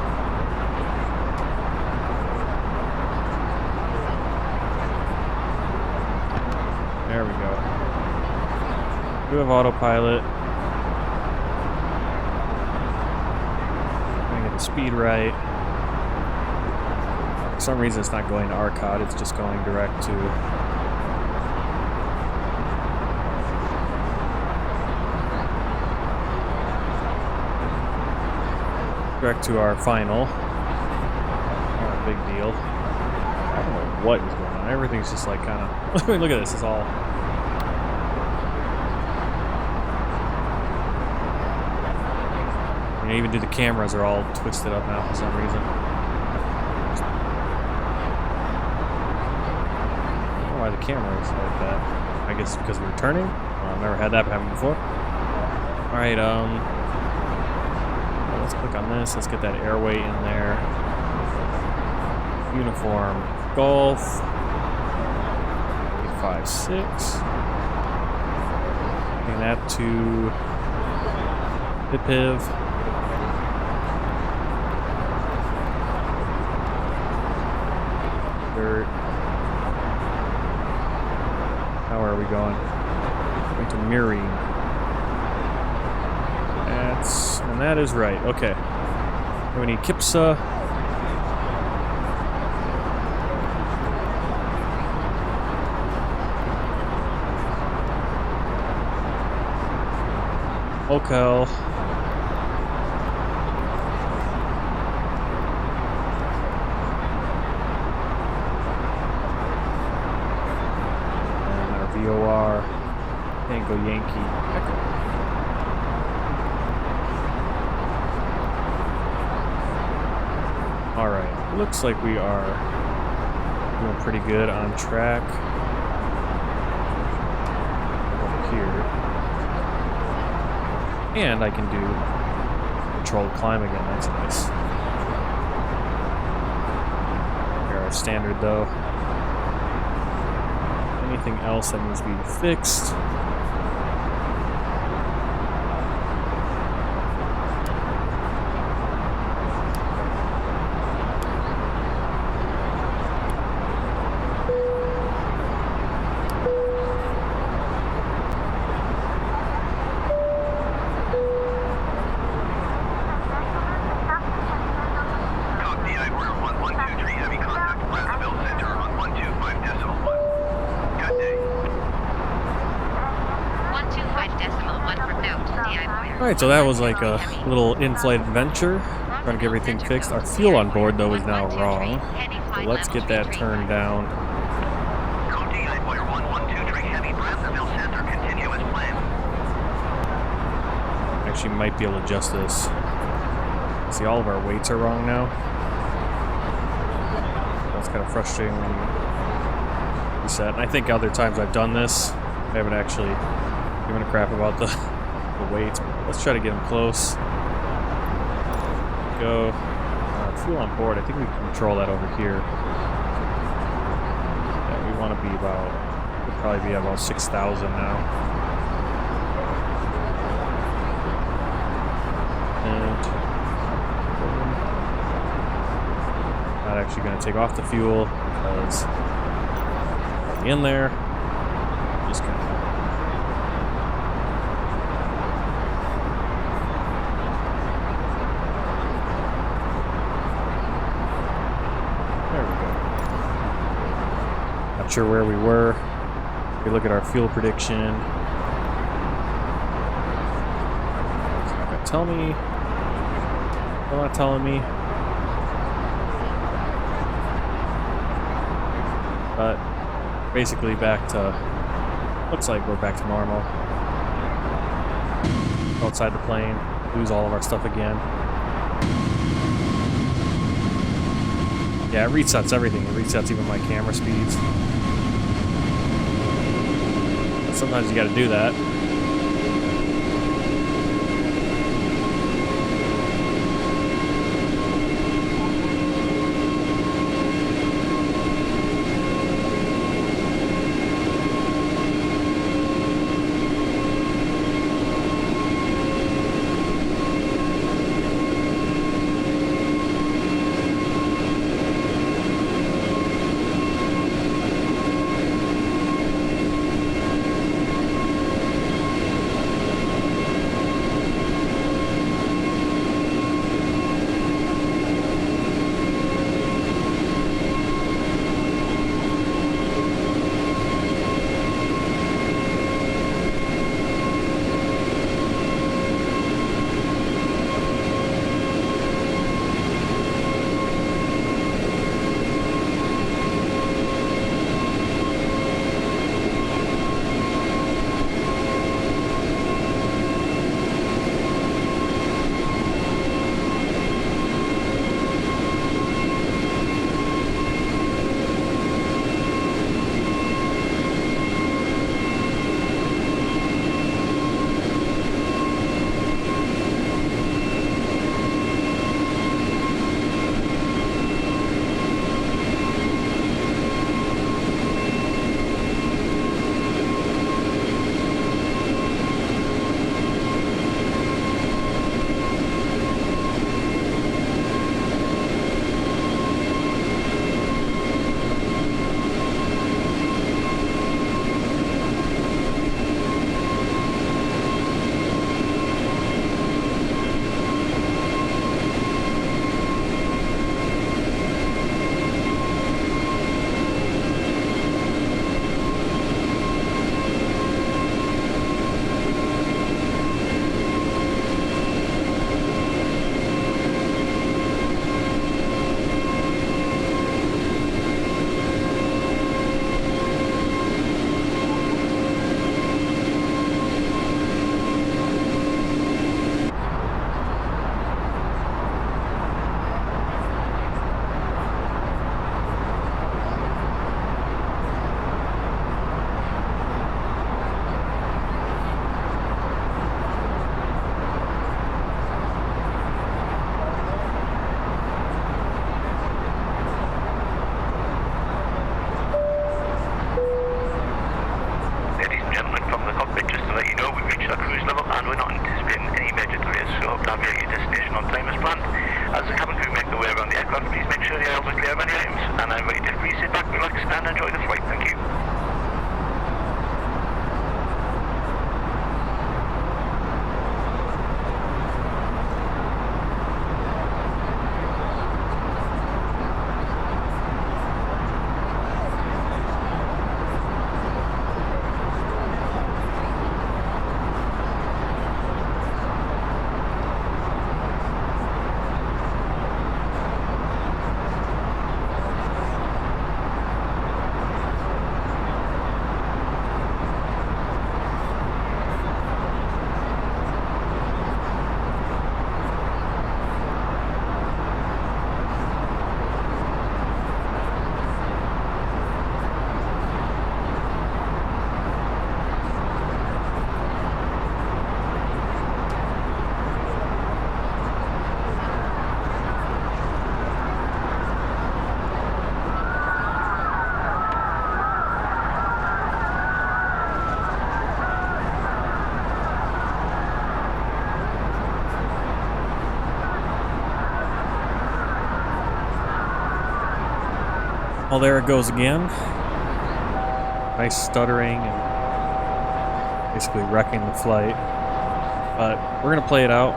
There we go. We have autopilot. Gonna get the speed right. For some reason it's not going to RCOD, it's just going direct to our final. Not a big deal. I don't know what is going on. Everything's just like kind of. I mean, look at this. It's all. You know, even the cameras are all twisted up now for some reason. I don't know why the camera is like that. I guess because we're turning. I've never had that happen before. All right. Let's click on this. Let's get that airway in there. Uniform Golf 856. Bring that to Pipiv. Dirt. How are we going? Going to Mirror. And that is right. Okay. We need Kipsa. Okel. And our VOR. Tango Yankee Echo. Alright, looks like we are doing pretty good on track over here. And I can do controlled climb again, that's nice. Here our standard though. Anything else that needs to be fixed? Alright, so that was like a little in-flight adventure, trying to get everything fixed. Our fuel on board, though, is now wrong. So let's get that turned down. Actually, might be able to adjust this. See, all of our weights are wrong now. That's kind of frustrating when you reset. And I think other times I've done this, I haven't actually given a crap about the weights. Let's try to get them close. Go. Fuel on board. I think we can control that over here. Yeah, we want to be about. We'll probably be about 6,000 now. And not actually going to take off the fuel because in there. Just kind of. Sure where we were. We look at our fuel prediction. It's not gonna tell me. They're not telling me. But basically back to, looks like we're back to normal. Outside the plane, lose all of our stuff again. Yeah, it resets everything. It resets even my camera speeds. Sometimes you gotta do that. Well, there it goes again. Nice stuttering and basically wrecking the flight. But we're going to play it out.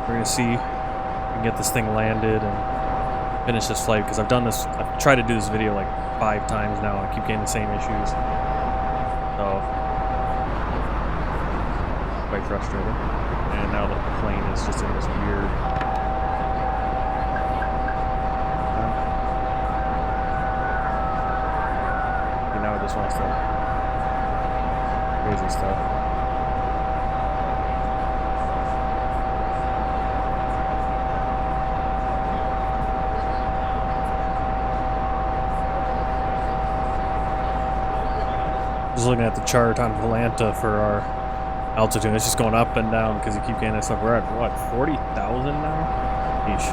We're going to see if we can get this thing landed and finish this flight, because I've tried to do this video like 5 times now and I keep getting the same issues. So, quite frustrated. And now the plane is just in this weird... now it just wants to... crazy stuff. Just looking at the chart on Volanta for our altitude, it's just going up and down because you keep getting this stuff. We're at what, 40,000 now? Yeesh.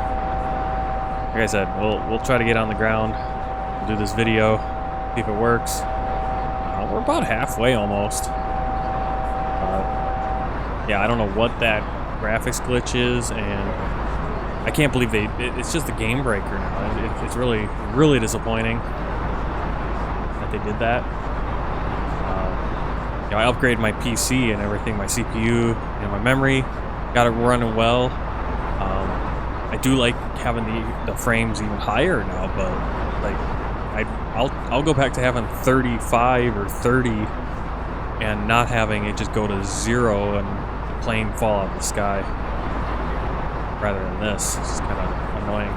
Like I said, we'll try to get on the ground, do this video, see if it works. We're about halfway almost. Yeah, I don't know what that graphics glitch is, and I can't believe it's just a game breaker now. It's really, really disappointing that they did that. You know, I upgraded my PC and everything, my CPU and my memory, got it running well. I do like having the frames even higher now, but like I'll go back to having 35 or 30 and not having it just go to 0 and the plane fall out of the sky, rather than this. It's just kind of annoying.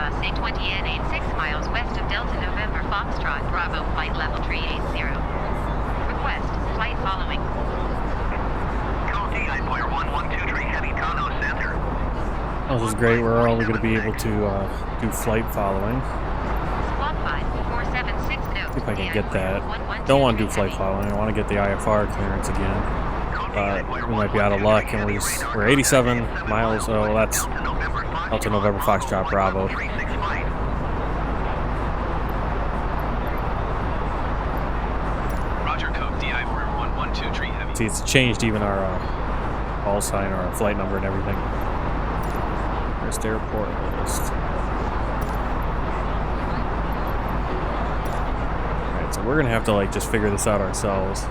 Airbus A320neo 6 miles west of Delta November Foxtrot Bravo flight level 380. Request flight following. County Boyer 112 heavy Cotonou Center. This is great. We're only going to be able to do flight following. Squawk 5476 no. See if I can get that. Don't want to do flight following. I want to get the IFR clearance again. But we might be out of luck, and we're 87 miles. Oh, that's Delta November Foxtrot Bravo. Roger, code DI Boyer 112 heavy. See, it's changed even our call sign, our flight number, and everything. First airport list. Alright, so we're gonna have to like just figure this out ourselves.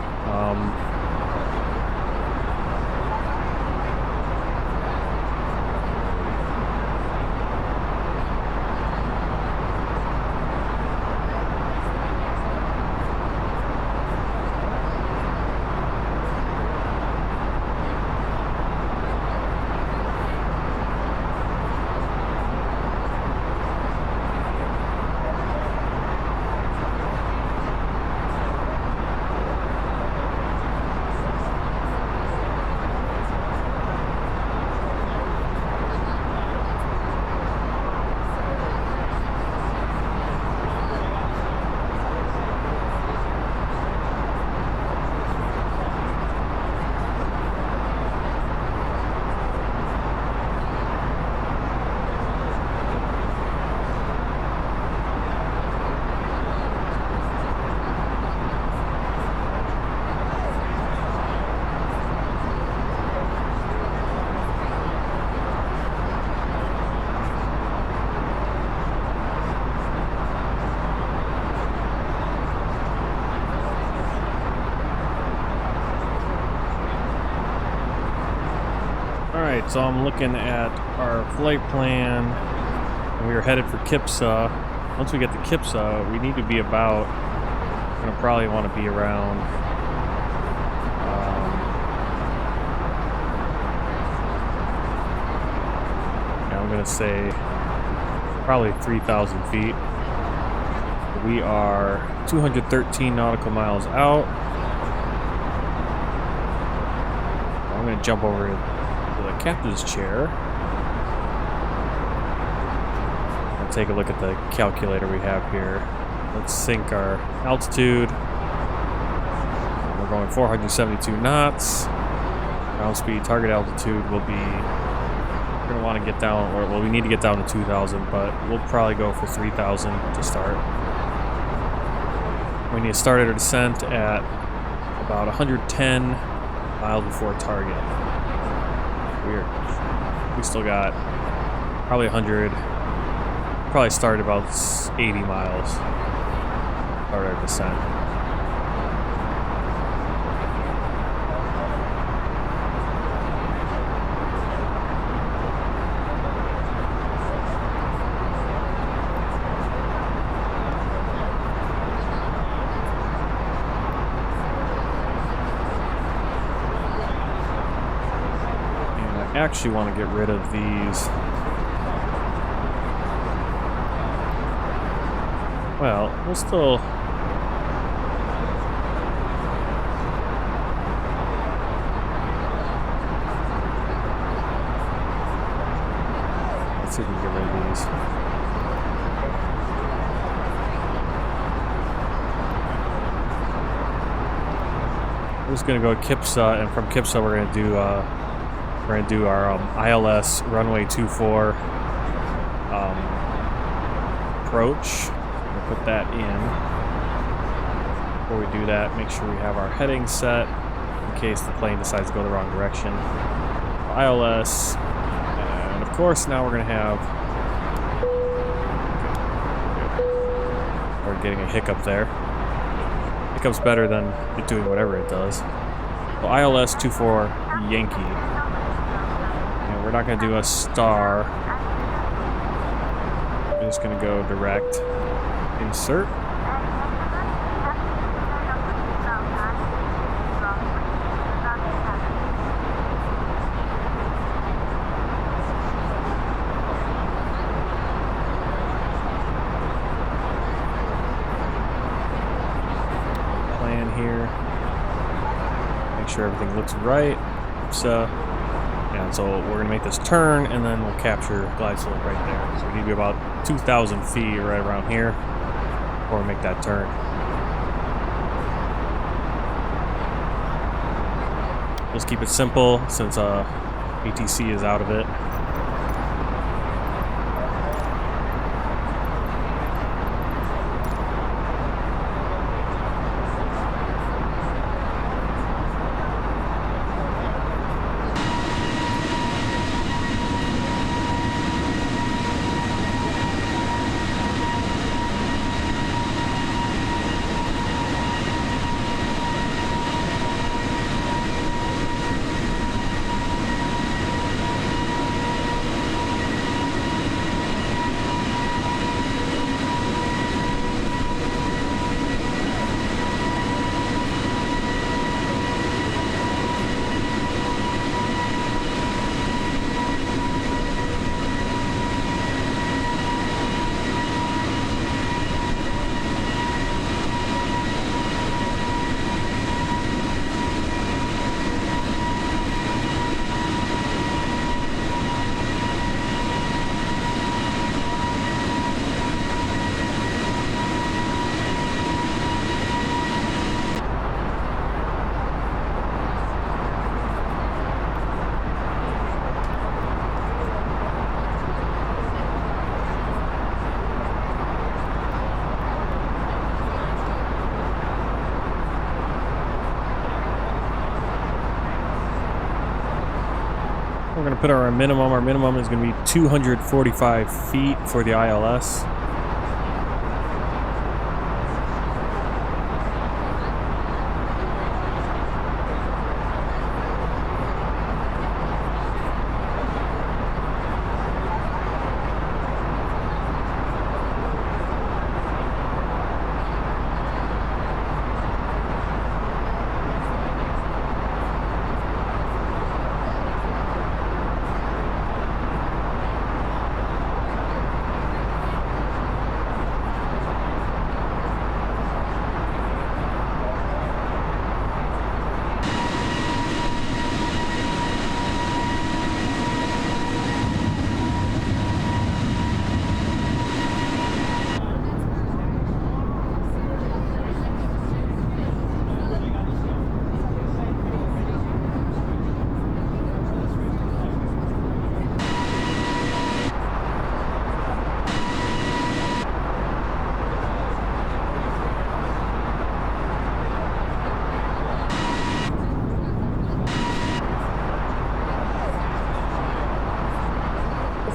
Alright, so I'm looking at our flight plan, and we are headed for Kipsa. Once we get to Kipsa, we need to be about, we're going to probably want to be around, I'm going to say probably 3,000 feet. We are 213 nautical miles out. I'm going to jump over to the captain's chair and take a look at the calculator we have here. Let's sync our altitude. We're going 472 knots. Ground speed, target altitude will be, we're going to want to get down, well, we need to get down to 2,000, but we'll probably go for 3,000 to start. We need to start our descent at about 110 miles before target. We still got probably 100, probably started about 80 miles, start our descent. I actually want to get rid of these. Well, we'll still. Let's see if we can get rid of these. We're just gonna go to Kipsa, and from Kipsa we're gonna do our ILS runway 24 approach. We'll put that in. Before we do that, make sure we have our heading set in case the plane decides to go the wrong direction. ILS, and of course now we're going to have, we're getting a hiccup there. Hiccup's better than it doing whatever it does. So ILS 24 Yankee. We're not going to do a star. We're just going to go direct. Insert. here. Make sure everything looks right. So, yeah, so we're gonna make this turn, and then we'll capture glide slope right there. So we need to be about 2,000 feet right around here before we make that turn. Let's keep it simple since ATC is out of it. We're going to put our minimum. Our minimum is going to be 245 feet for the ILS.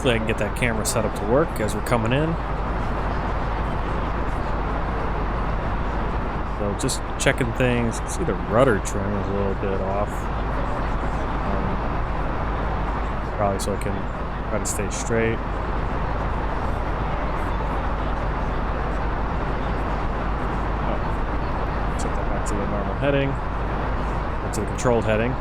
Hopefully I can get that camera set up to work as we're coming in. So just checking things. You can see the rudder trim is a little bit off. Probably so I can try to stay straight. Set that back to the normal heading. Or to the controlled heading.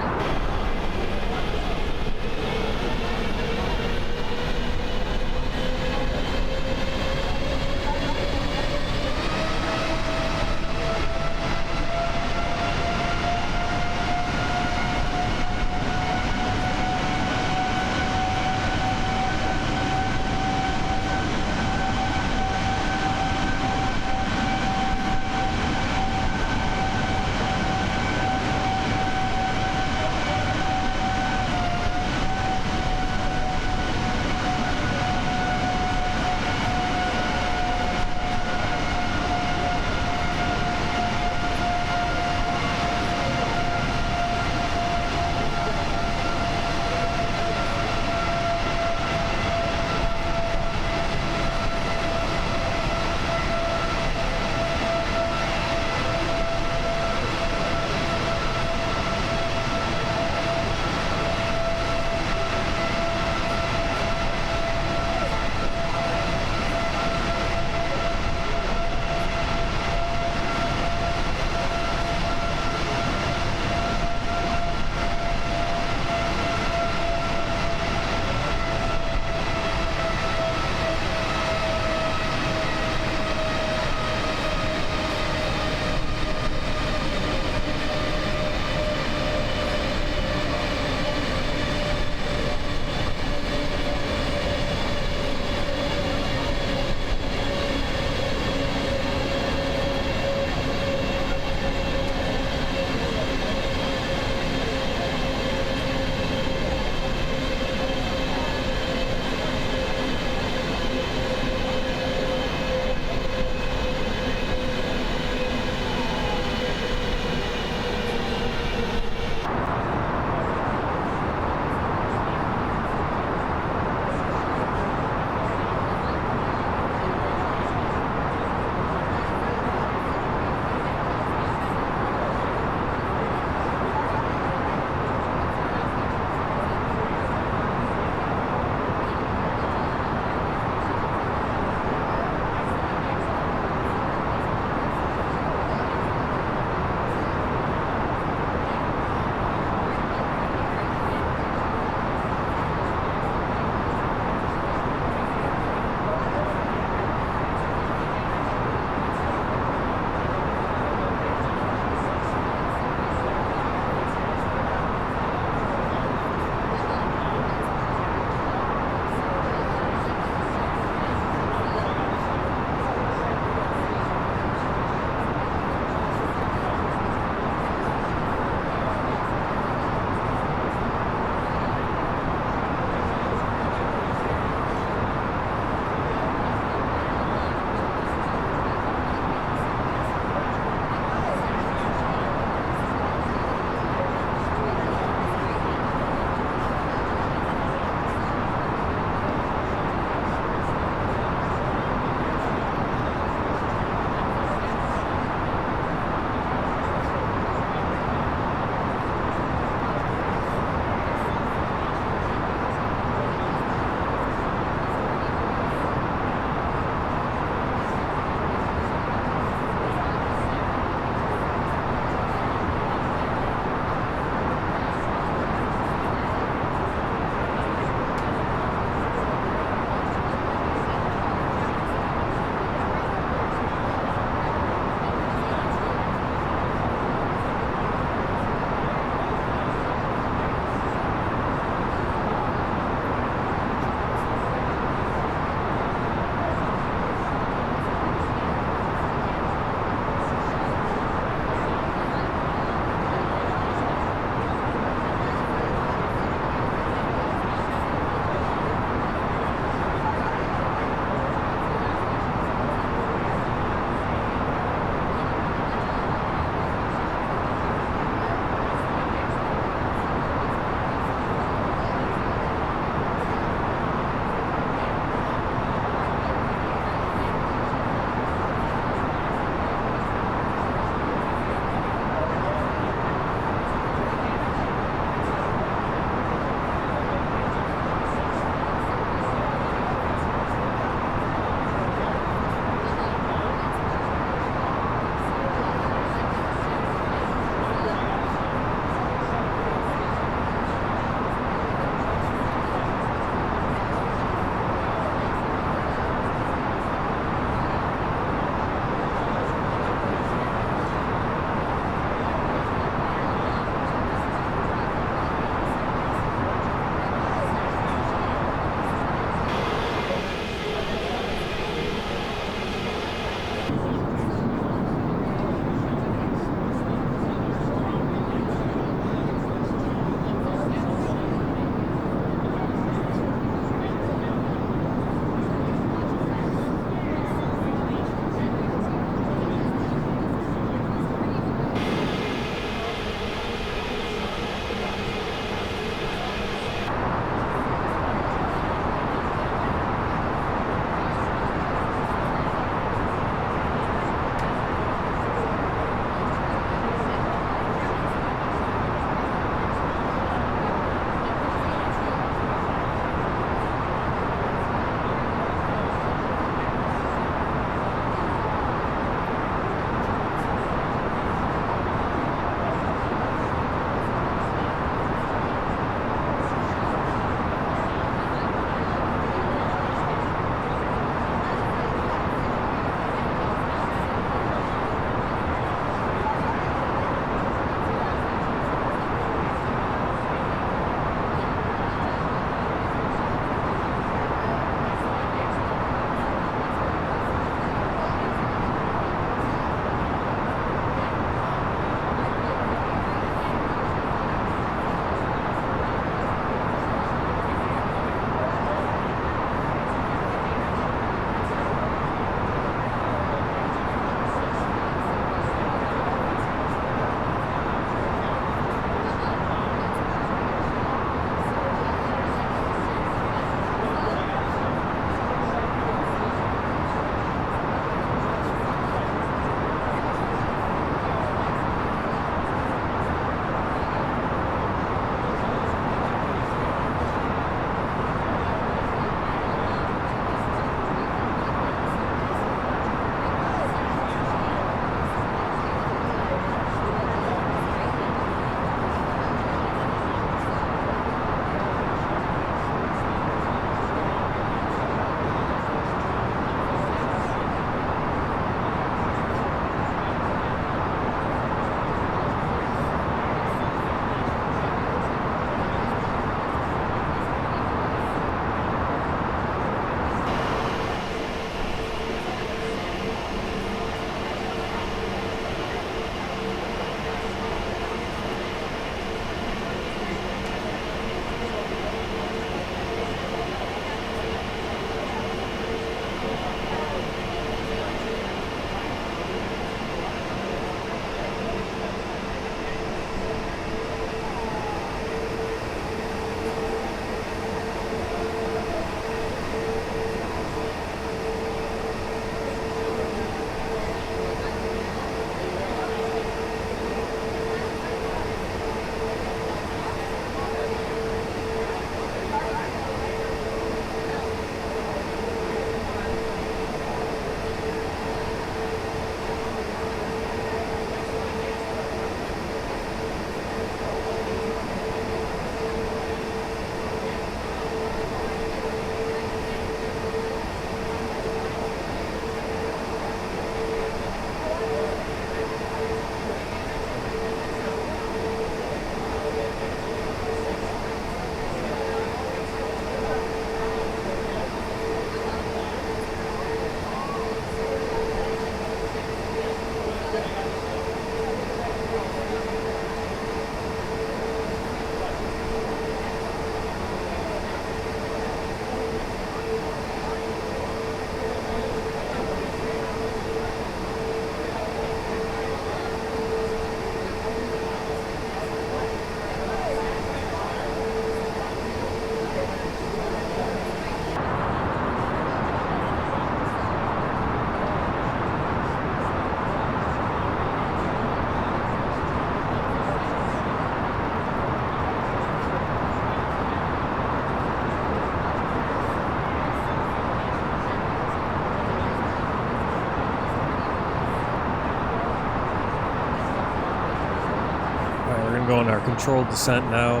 controlled descent now.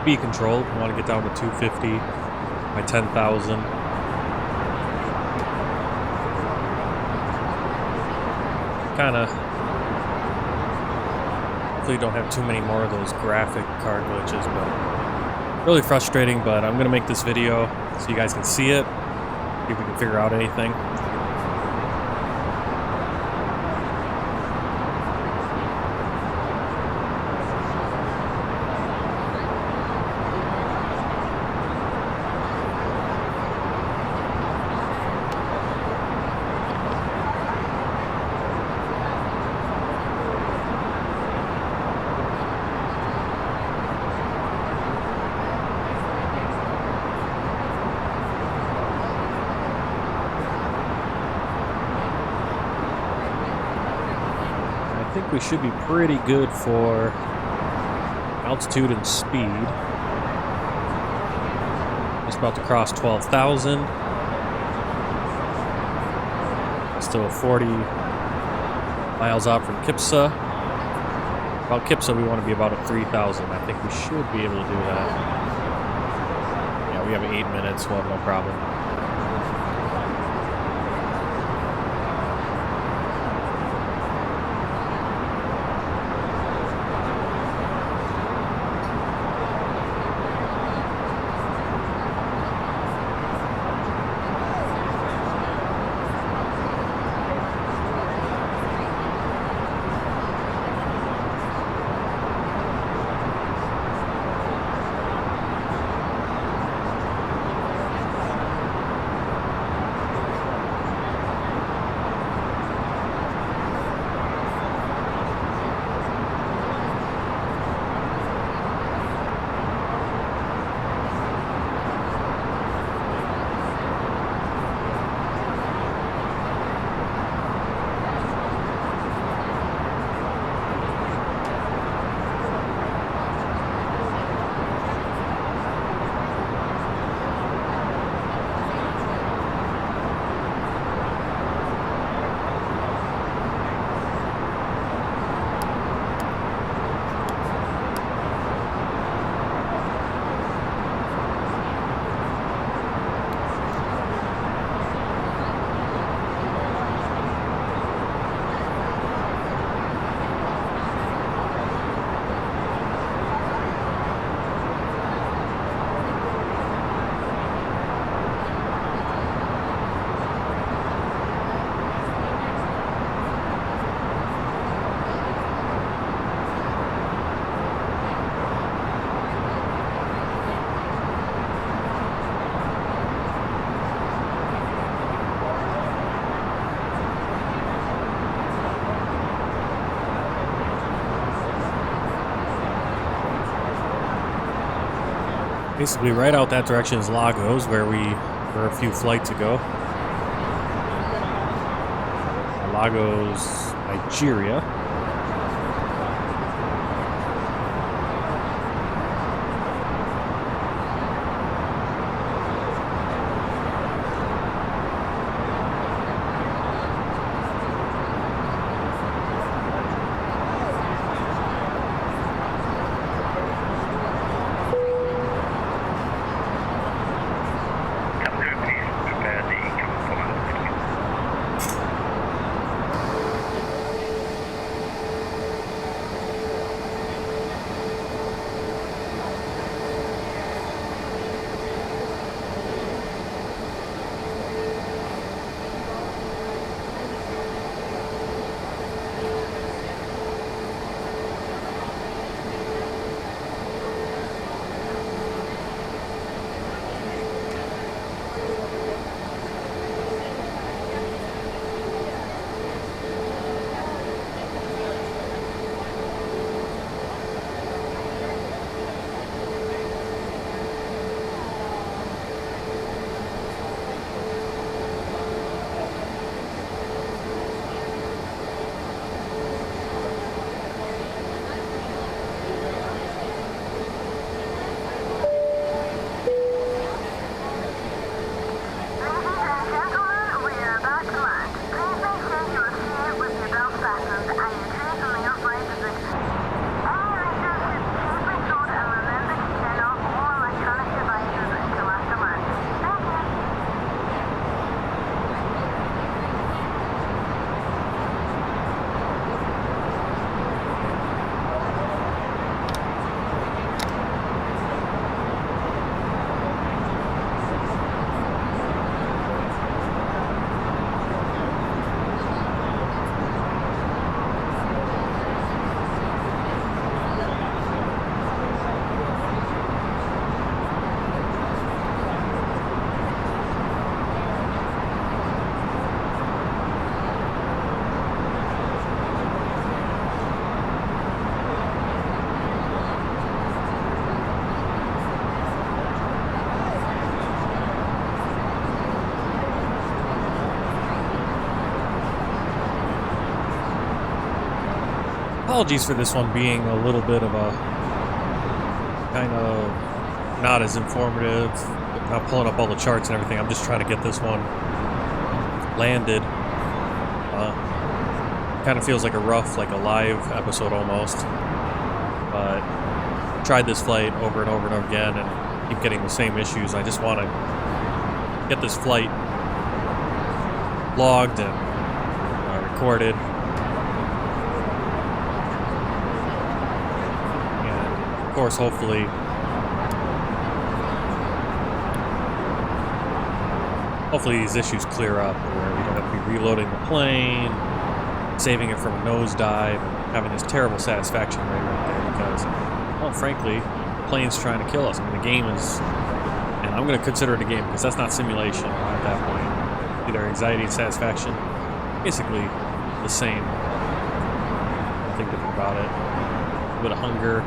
Be controlled. We want to get down to 250 by 10,000. Kind of. Hopefully, don't have too many more of those graphic card glitches, but really frustrating. But I'm gonna make this video so you guys can see it. See if we can figure out anything. I think we should be pretty good for altitude and speed. Just about to cross 12,000. Still 40 miles out from Kipsa. About Kipsa, we want to be about at 3,000. I think we should be able to do that. Yeah, we have 8 minutes. We'll have no problem. Basically, right out that direction is Lagos, where we were a few flights ago. Lagos, Nigeria. apologies for this one being a little bit of a kind of not as informative. Not pulling up all the charts and everything. I'm just trying to get this one landed. Kind of feels like a rough, like a live episode almost. But I tried this flight over and over and over again and keep getting the same issues. I just want to get this flight logged and recorded. And of course, hopefully these issues clear up where we don't have to be reloading the plane, saving it from a nosedive, and having this terrible satisfaction rate right there because, well, frankly, the plane's trying to kill us. I mean, the game is, and I'm going to consider it a game because that's not simulation at that point. Either anxiety and satisfaction, basically the same. Nothing different about it. A bit of hunger,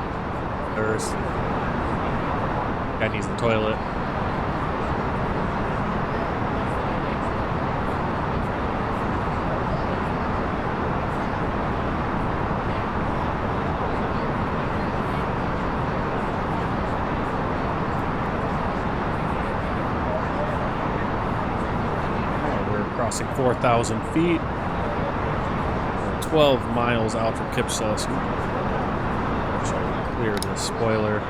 thirst. Guy needs the toilet. Crossing 4,000 feet, 12 miles out from Kipsus. Actually, clear the spoiler.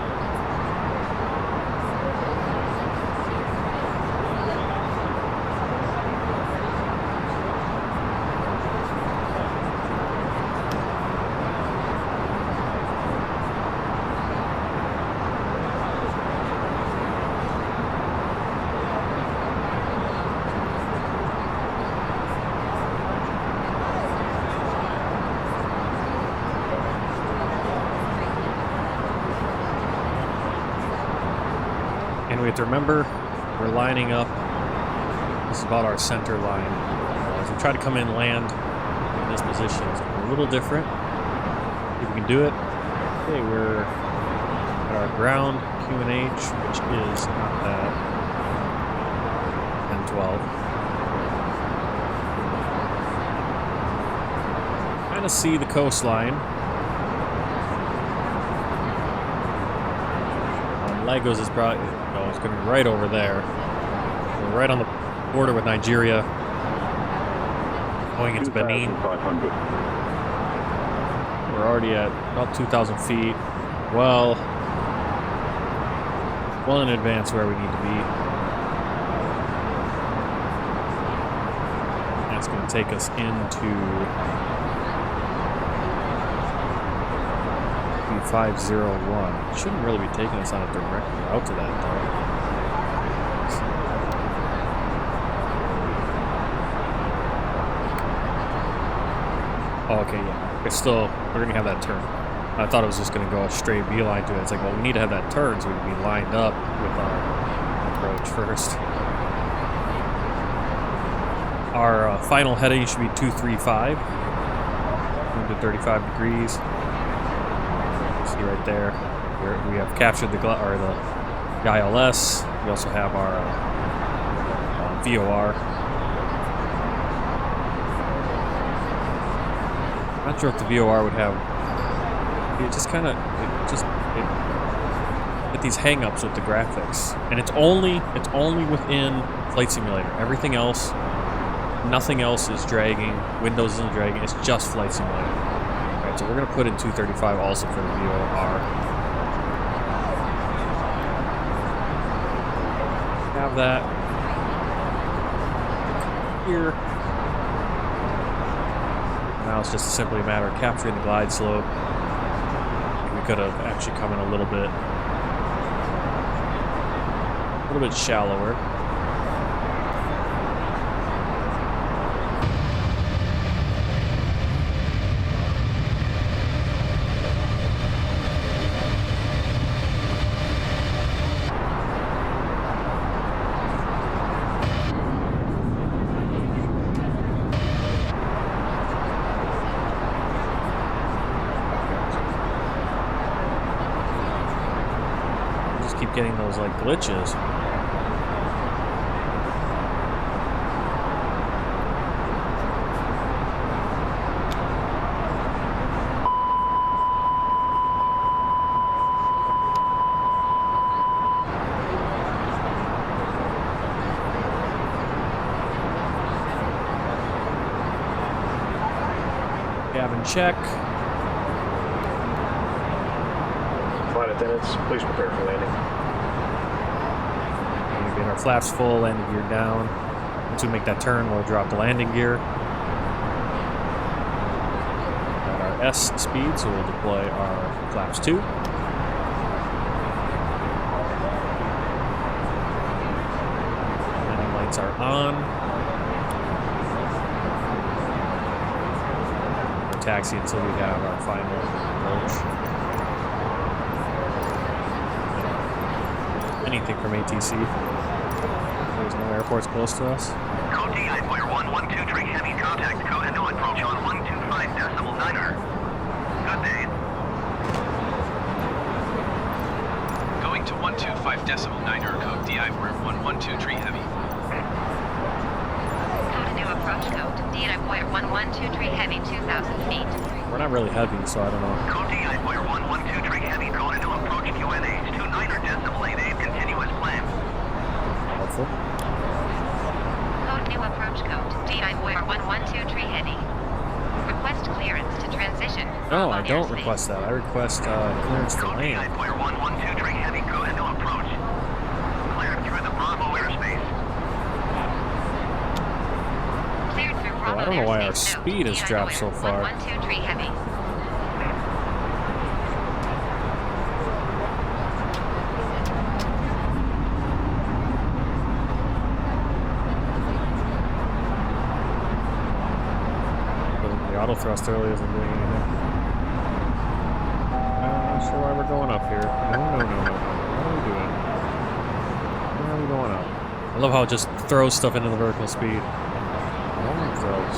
And we have to remember, we're lining up. This is about our center line. As we try to come in and land in this position, it's a little different. If we can do it. Okay, we're at our ground QNH, which is not that. 10-12. Kind of see the coastline. Lagos is probably, it's going to be right over there. We're right on the border with Nigeria, going into Benin. We're already at about 2,000 feet, well in advance where we need to be. That's going to take us into 501. Shouldn't really be taking us on a direct route to that, though. Oh, okay, yeah. It's still, we're going to have that turn. I thought it was just going to go a straight beeline to it. It's like, well, we need to have that turn so we can be lined up with our approach first. Our final heading should be 235. Move to 35 degrees. See right there. We have captured the ILS. We also have our VOR. I'm not sure if the VOR would have. It just kind of get these hang-ups with the graphics, and it's only within Flight Simulator. Everything else, nothing else is dragging. Windows isn't dragging. It's just Flight Simulator. All right, so we're gonna put in 235 also for the VOR. Have that here. Now it's just simply a matter of capturing the glide slope. We could have actually come in a little bit shallower. Keep getting those like glitches. cabin check. Flight attendants, please prepare for landing. We get our flaps full, landing gear down. Once we make that turn, we'll drop the landing gear. At our S speed, so we'll deploy our flaps 2. Landing lights are on. We'll taxi until we have our final approach. Anything from ATC. There's no airports close to us. Code DI-Wire 112 heavy contact Cotonou approach on 125.9er. Good day. Going to 125.9er code DI-Wire 112 heavy. Cotonou approach code DI-Wire 1123 heavy 2,000 feet. We're not really heavy, so I don't know. Code DI-Wire 112 heavy Cotonou approach QNH 29.88 continuous plan. Helpful. Cotonou approach code DI-Wire 1123 heavy. Request clearance to transition. No, I don't Airspace. request that. I request clearance to Code land. DI-Wire 1123 heavy Cotonou approach. Cleared through the Bravo airspace. Cleared through Bravo I don't know why our airspace. speed has dropped so far. 1123 heavy. The auto thrust earlier isn't doing anything. Not sure why we're going up here. No. What are we doing? Where are we going up? I love how it just throws stuff into the vertical speed. Only throws.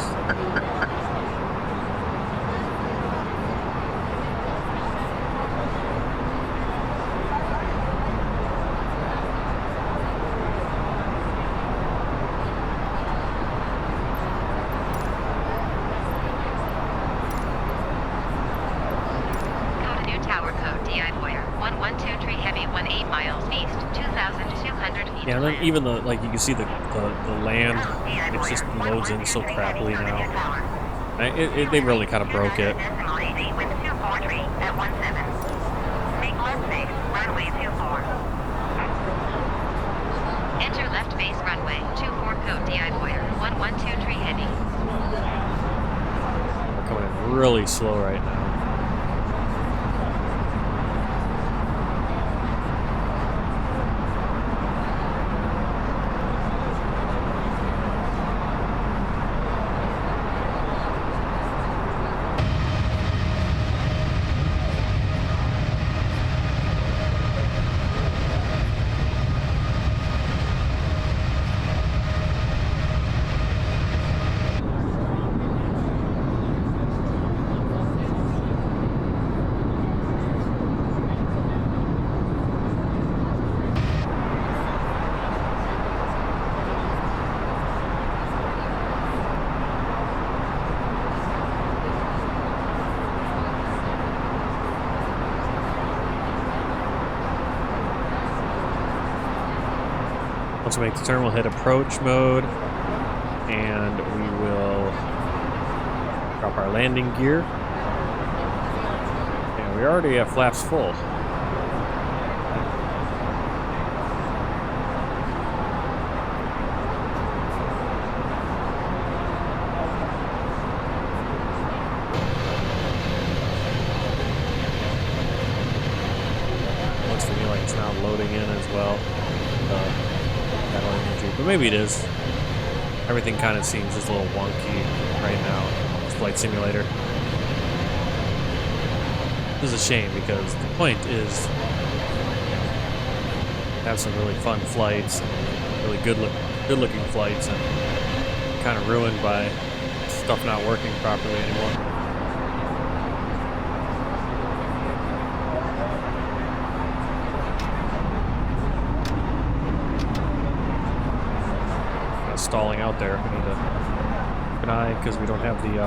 Cotonou tower code DI-Wire 1123 heavy 18 miles east 2,200 feet. Yeah, and then clear. even the you can see the land, it just loads in so crappily now. They really kind of broke it. Decimal 80 with 243 at 17. Make left base, runway 24. Enter left base runway 24 code DI-Wire 1123 heavy. We're coming in really slow right now. Once we make the turn, we'll hit approach mode, and we will drop our landing gear. And we already have flaps full. Looks to me like it's now loading in as well. But maybe it is. Everything kind of seems just a little wonky right now. It's Flight Simulator. This is a shame because the point is have some really fun flights, really good looking flights, and kind of ruined by stuff not working properly anymore. Stalling out there. We need to keep an eye because we don't have the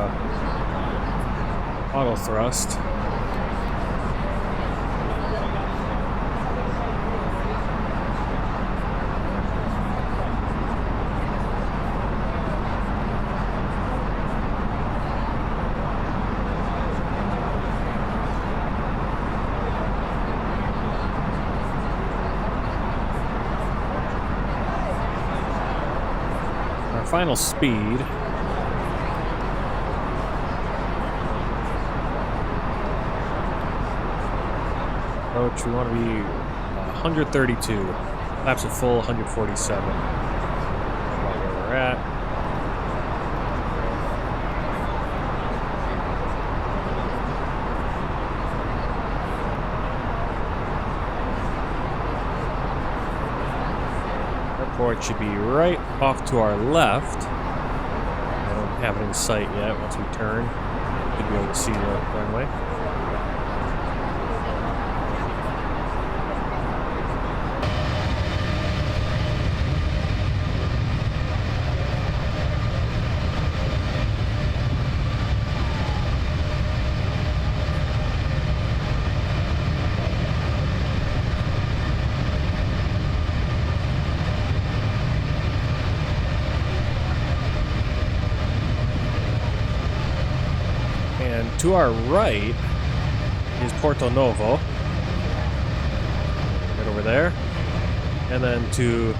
auto thrust. final speed. Approach, we want to be 132. Flaps at full, 147. About where we're at. Airport should be right off to our left. I don't have it in sight yet. Once we turn, we'll be able to see the runway. To our right is Porto Novo, right over there, and then to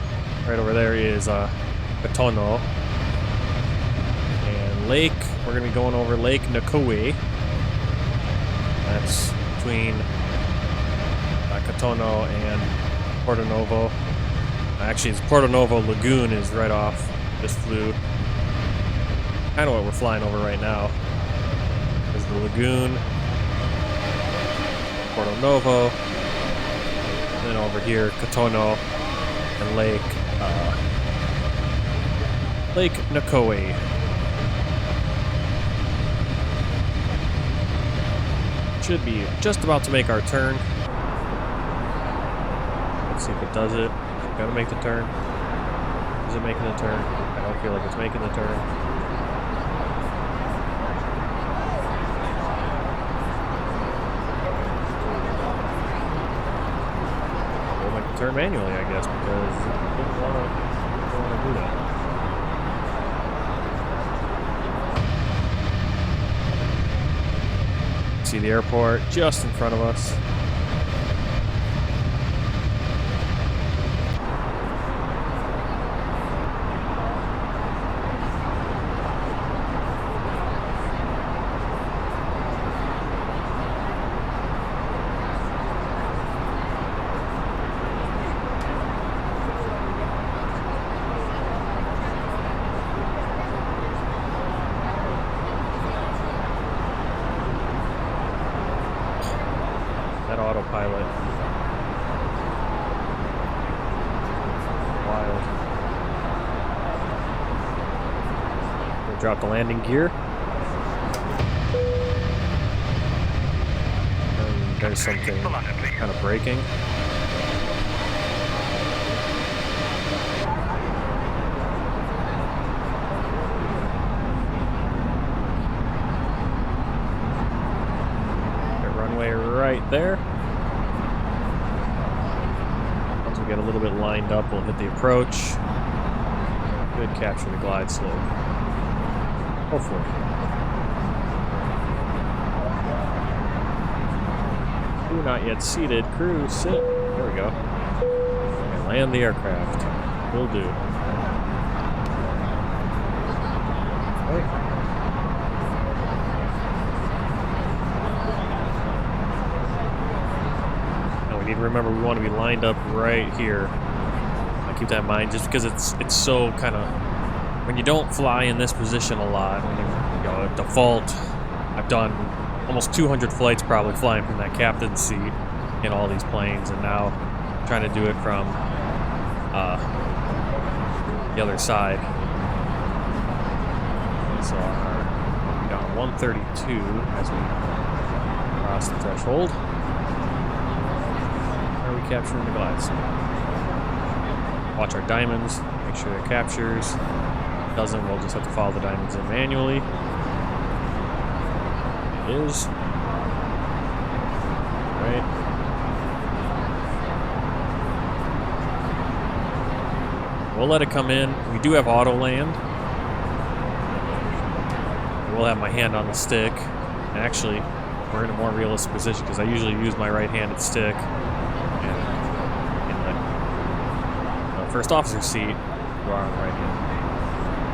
right over there is Cotonou, and Lake. We're gonna be going over Lake Nkowe. That's between Cotonou and Porto Novo. Actually, it's Porto Novo Lagoon is right off this flew. Kind of what we're flying over right now. Is the lagoon, Porto Novo, and then over here Cotonou and Lake Nkowe. Should be just about to make our turn. Let's see if it does it. Gotta make the turn. Is it making the turn? I don't feel like it's making the turn. Turn manually, I guess, because it didn't want to do that. See the airport just in front of us. That autopilot. Wild. We'll drop the landing gear. And there's something kind of braking. Right there. Once we get a little bit lined up, we'll hit the approach. Good capture the glide slope. Hopefully. Crew not yet seated. Crew, sit. There we go. And land the aircraft. Will do. Okay. We need to remember we want to be lined up right here. I keep that in mind just because it's so kind of when you don't fly in this position a lot. When you default, I've done almost 200 flights probably flying from that captain's seat in all these planes, and now I'm trying to do it from the other side. So we're down 132 as we cross the threshold. Capturing the glides. Watch our diamonds, make sure it captures. If it doesn't, we'll just have to follow the diamonds in manually. It is. Right. We'll let it come in. We do have auto land. We'll have my hand on the stick. And actually, we're in a more realistic position because I usually use my right-handed stick. First officer seat, you are on the right hand.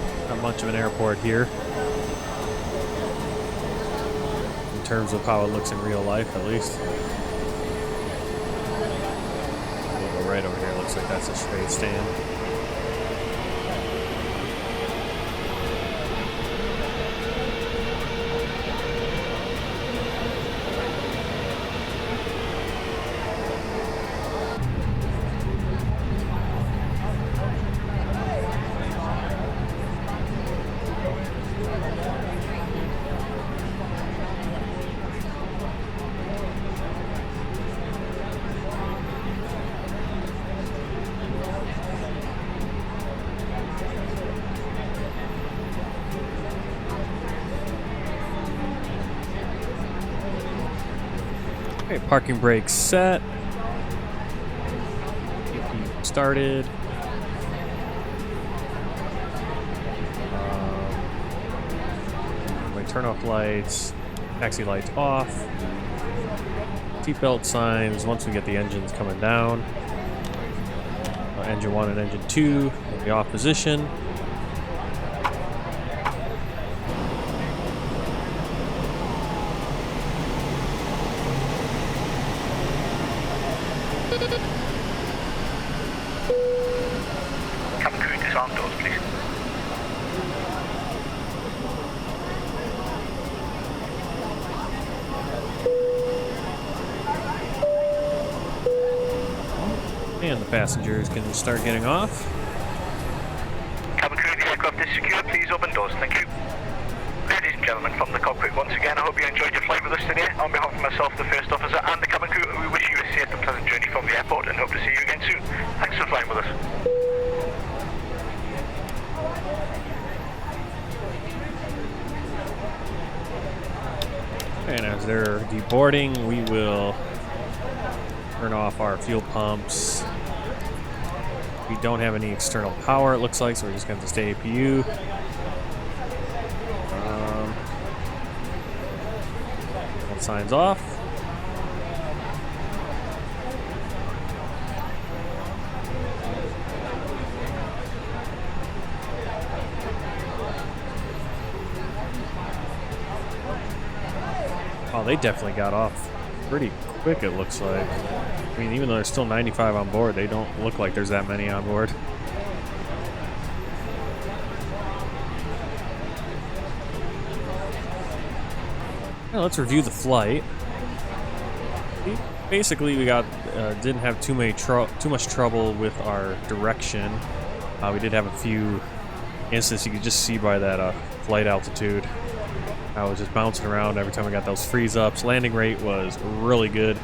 Not much of an airport here. In terms of how it looks in real life, at least. We'll go right over here. Looks like that's a straight stand. Okay, parking brake set. AP started. My turn off lights. Taxi lights off. Seatbelt signs once we get the engines coming down. Engine 1 and engine 2 in the off position. Cabin crew, disarm doors, please. And the passengers can start getting off. Cabin crew, the aircraft is secure. Please open doors. Thank you. Ladies and gentlemen, from the cockpit once again, I hope you enjoyed your flight with us today. On behalf of myself, the first officer, and the cabin crew, we wish you a safe and pleasant journey from the airport and hope to see you again soon. Thanks for flying with us. And as they're deboarding, we will turn off our fuel pumps. We don't have any external power, it looks like, so we're just going to have to stay APU. All signs off. Oh, they definitely got off pretty quick, it looks like. I mean, even though there's still 95 on board, they don't look like there's that many on board. Now let's review the flight. Basically, we got didn't have too much trouble with our direction. We did have a few instances you could just see by that flight altitude. I was just bouncing around every time I got those freeze ups. Landing rate was really good.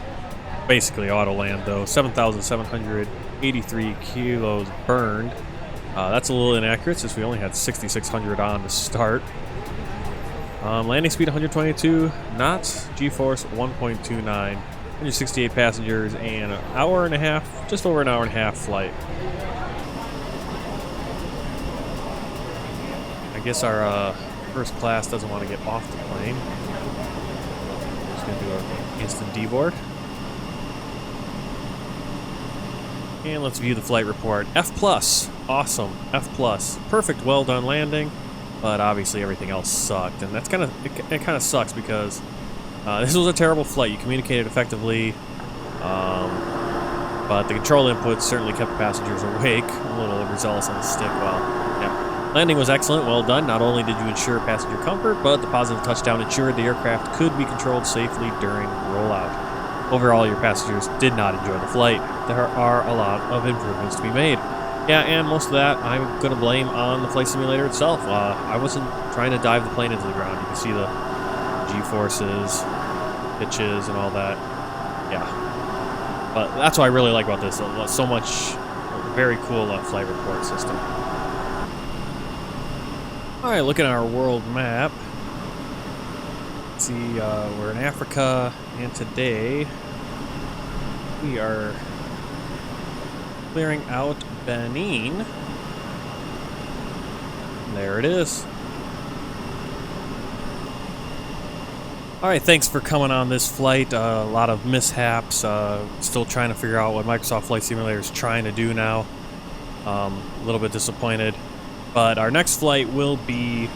Basically auto land though. 7,783 kilos burned. That's a little inaccurate since we only had 6,600 on to start. Landing speed 122 knots. G-force 1.29. 168 passengers and an hour and a half, just over an hour and a half flight. I guess our first class doesn't want to get off the plane. Just gonna do an instant deboard. And let's view the flight report. F+, awesome. F+, perfect, well done landing. But obviously everything else sucked, and that's it kind of sucks because this was a terrible flight. You communicated effectively, but the control inputs certainly kept passengers awake. A little overzealous on the stick. Well, yeah. Landing was excellent, well done. Not only did you ensure passenger comfort, but the positive touchdown ensured the aircraft could be controlled safely during rollout. Overall, your passengers did not enjoy the flight. There are a lot of improvements to be made. Yeah, and most of that I'm going to blame on the flight simulator itself. I wasn't trying to dive the plane into the ground. You can see the G-forces, pitches, and all that. Yeah. But that's what I really like about this. So much very cool flight report system. Alright, looking at our world map. Let's see, we're in Africa, and today we are clearing out Benin. There it is. Alright, thanks for coming on this flight. A lot of mishaps. Still trying to figure out what Microsoft Flight Simulator is trying to do now. A little bit disappointed. But our next flight will be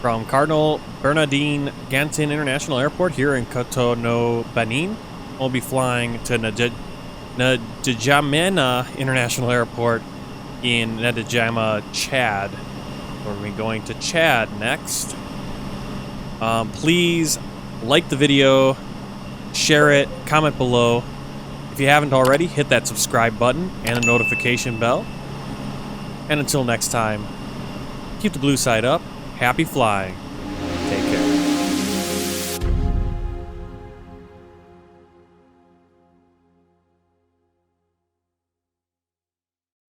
from Cardinal Bernardin Gantin International Airport here in Cotonou, Benin. We'll be flying to N'Djamena International Airport in N'Djamena, Chad. We're going to be going to Chad next. Please like the video, share it, comment below. If you haven't already, hit that subscribe button and the notification bell. And until next time, keep the blue side up. Happy flying.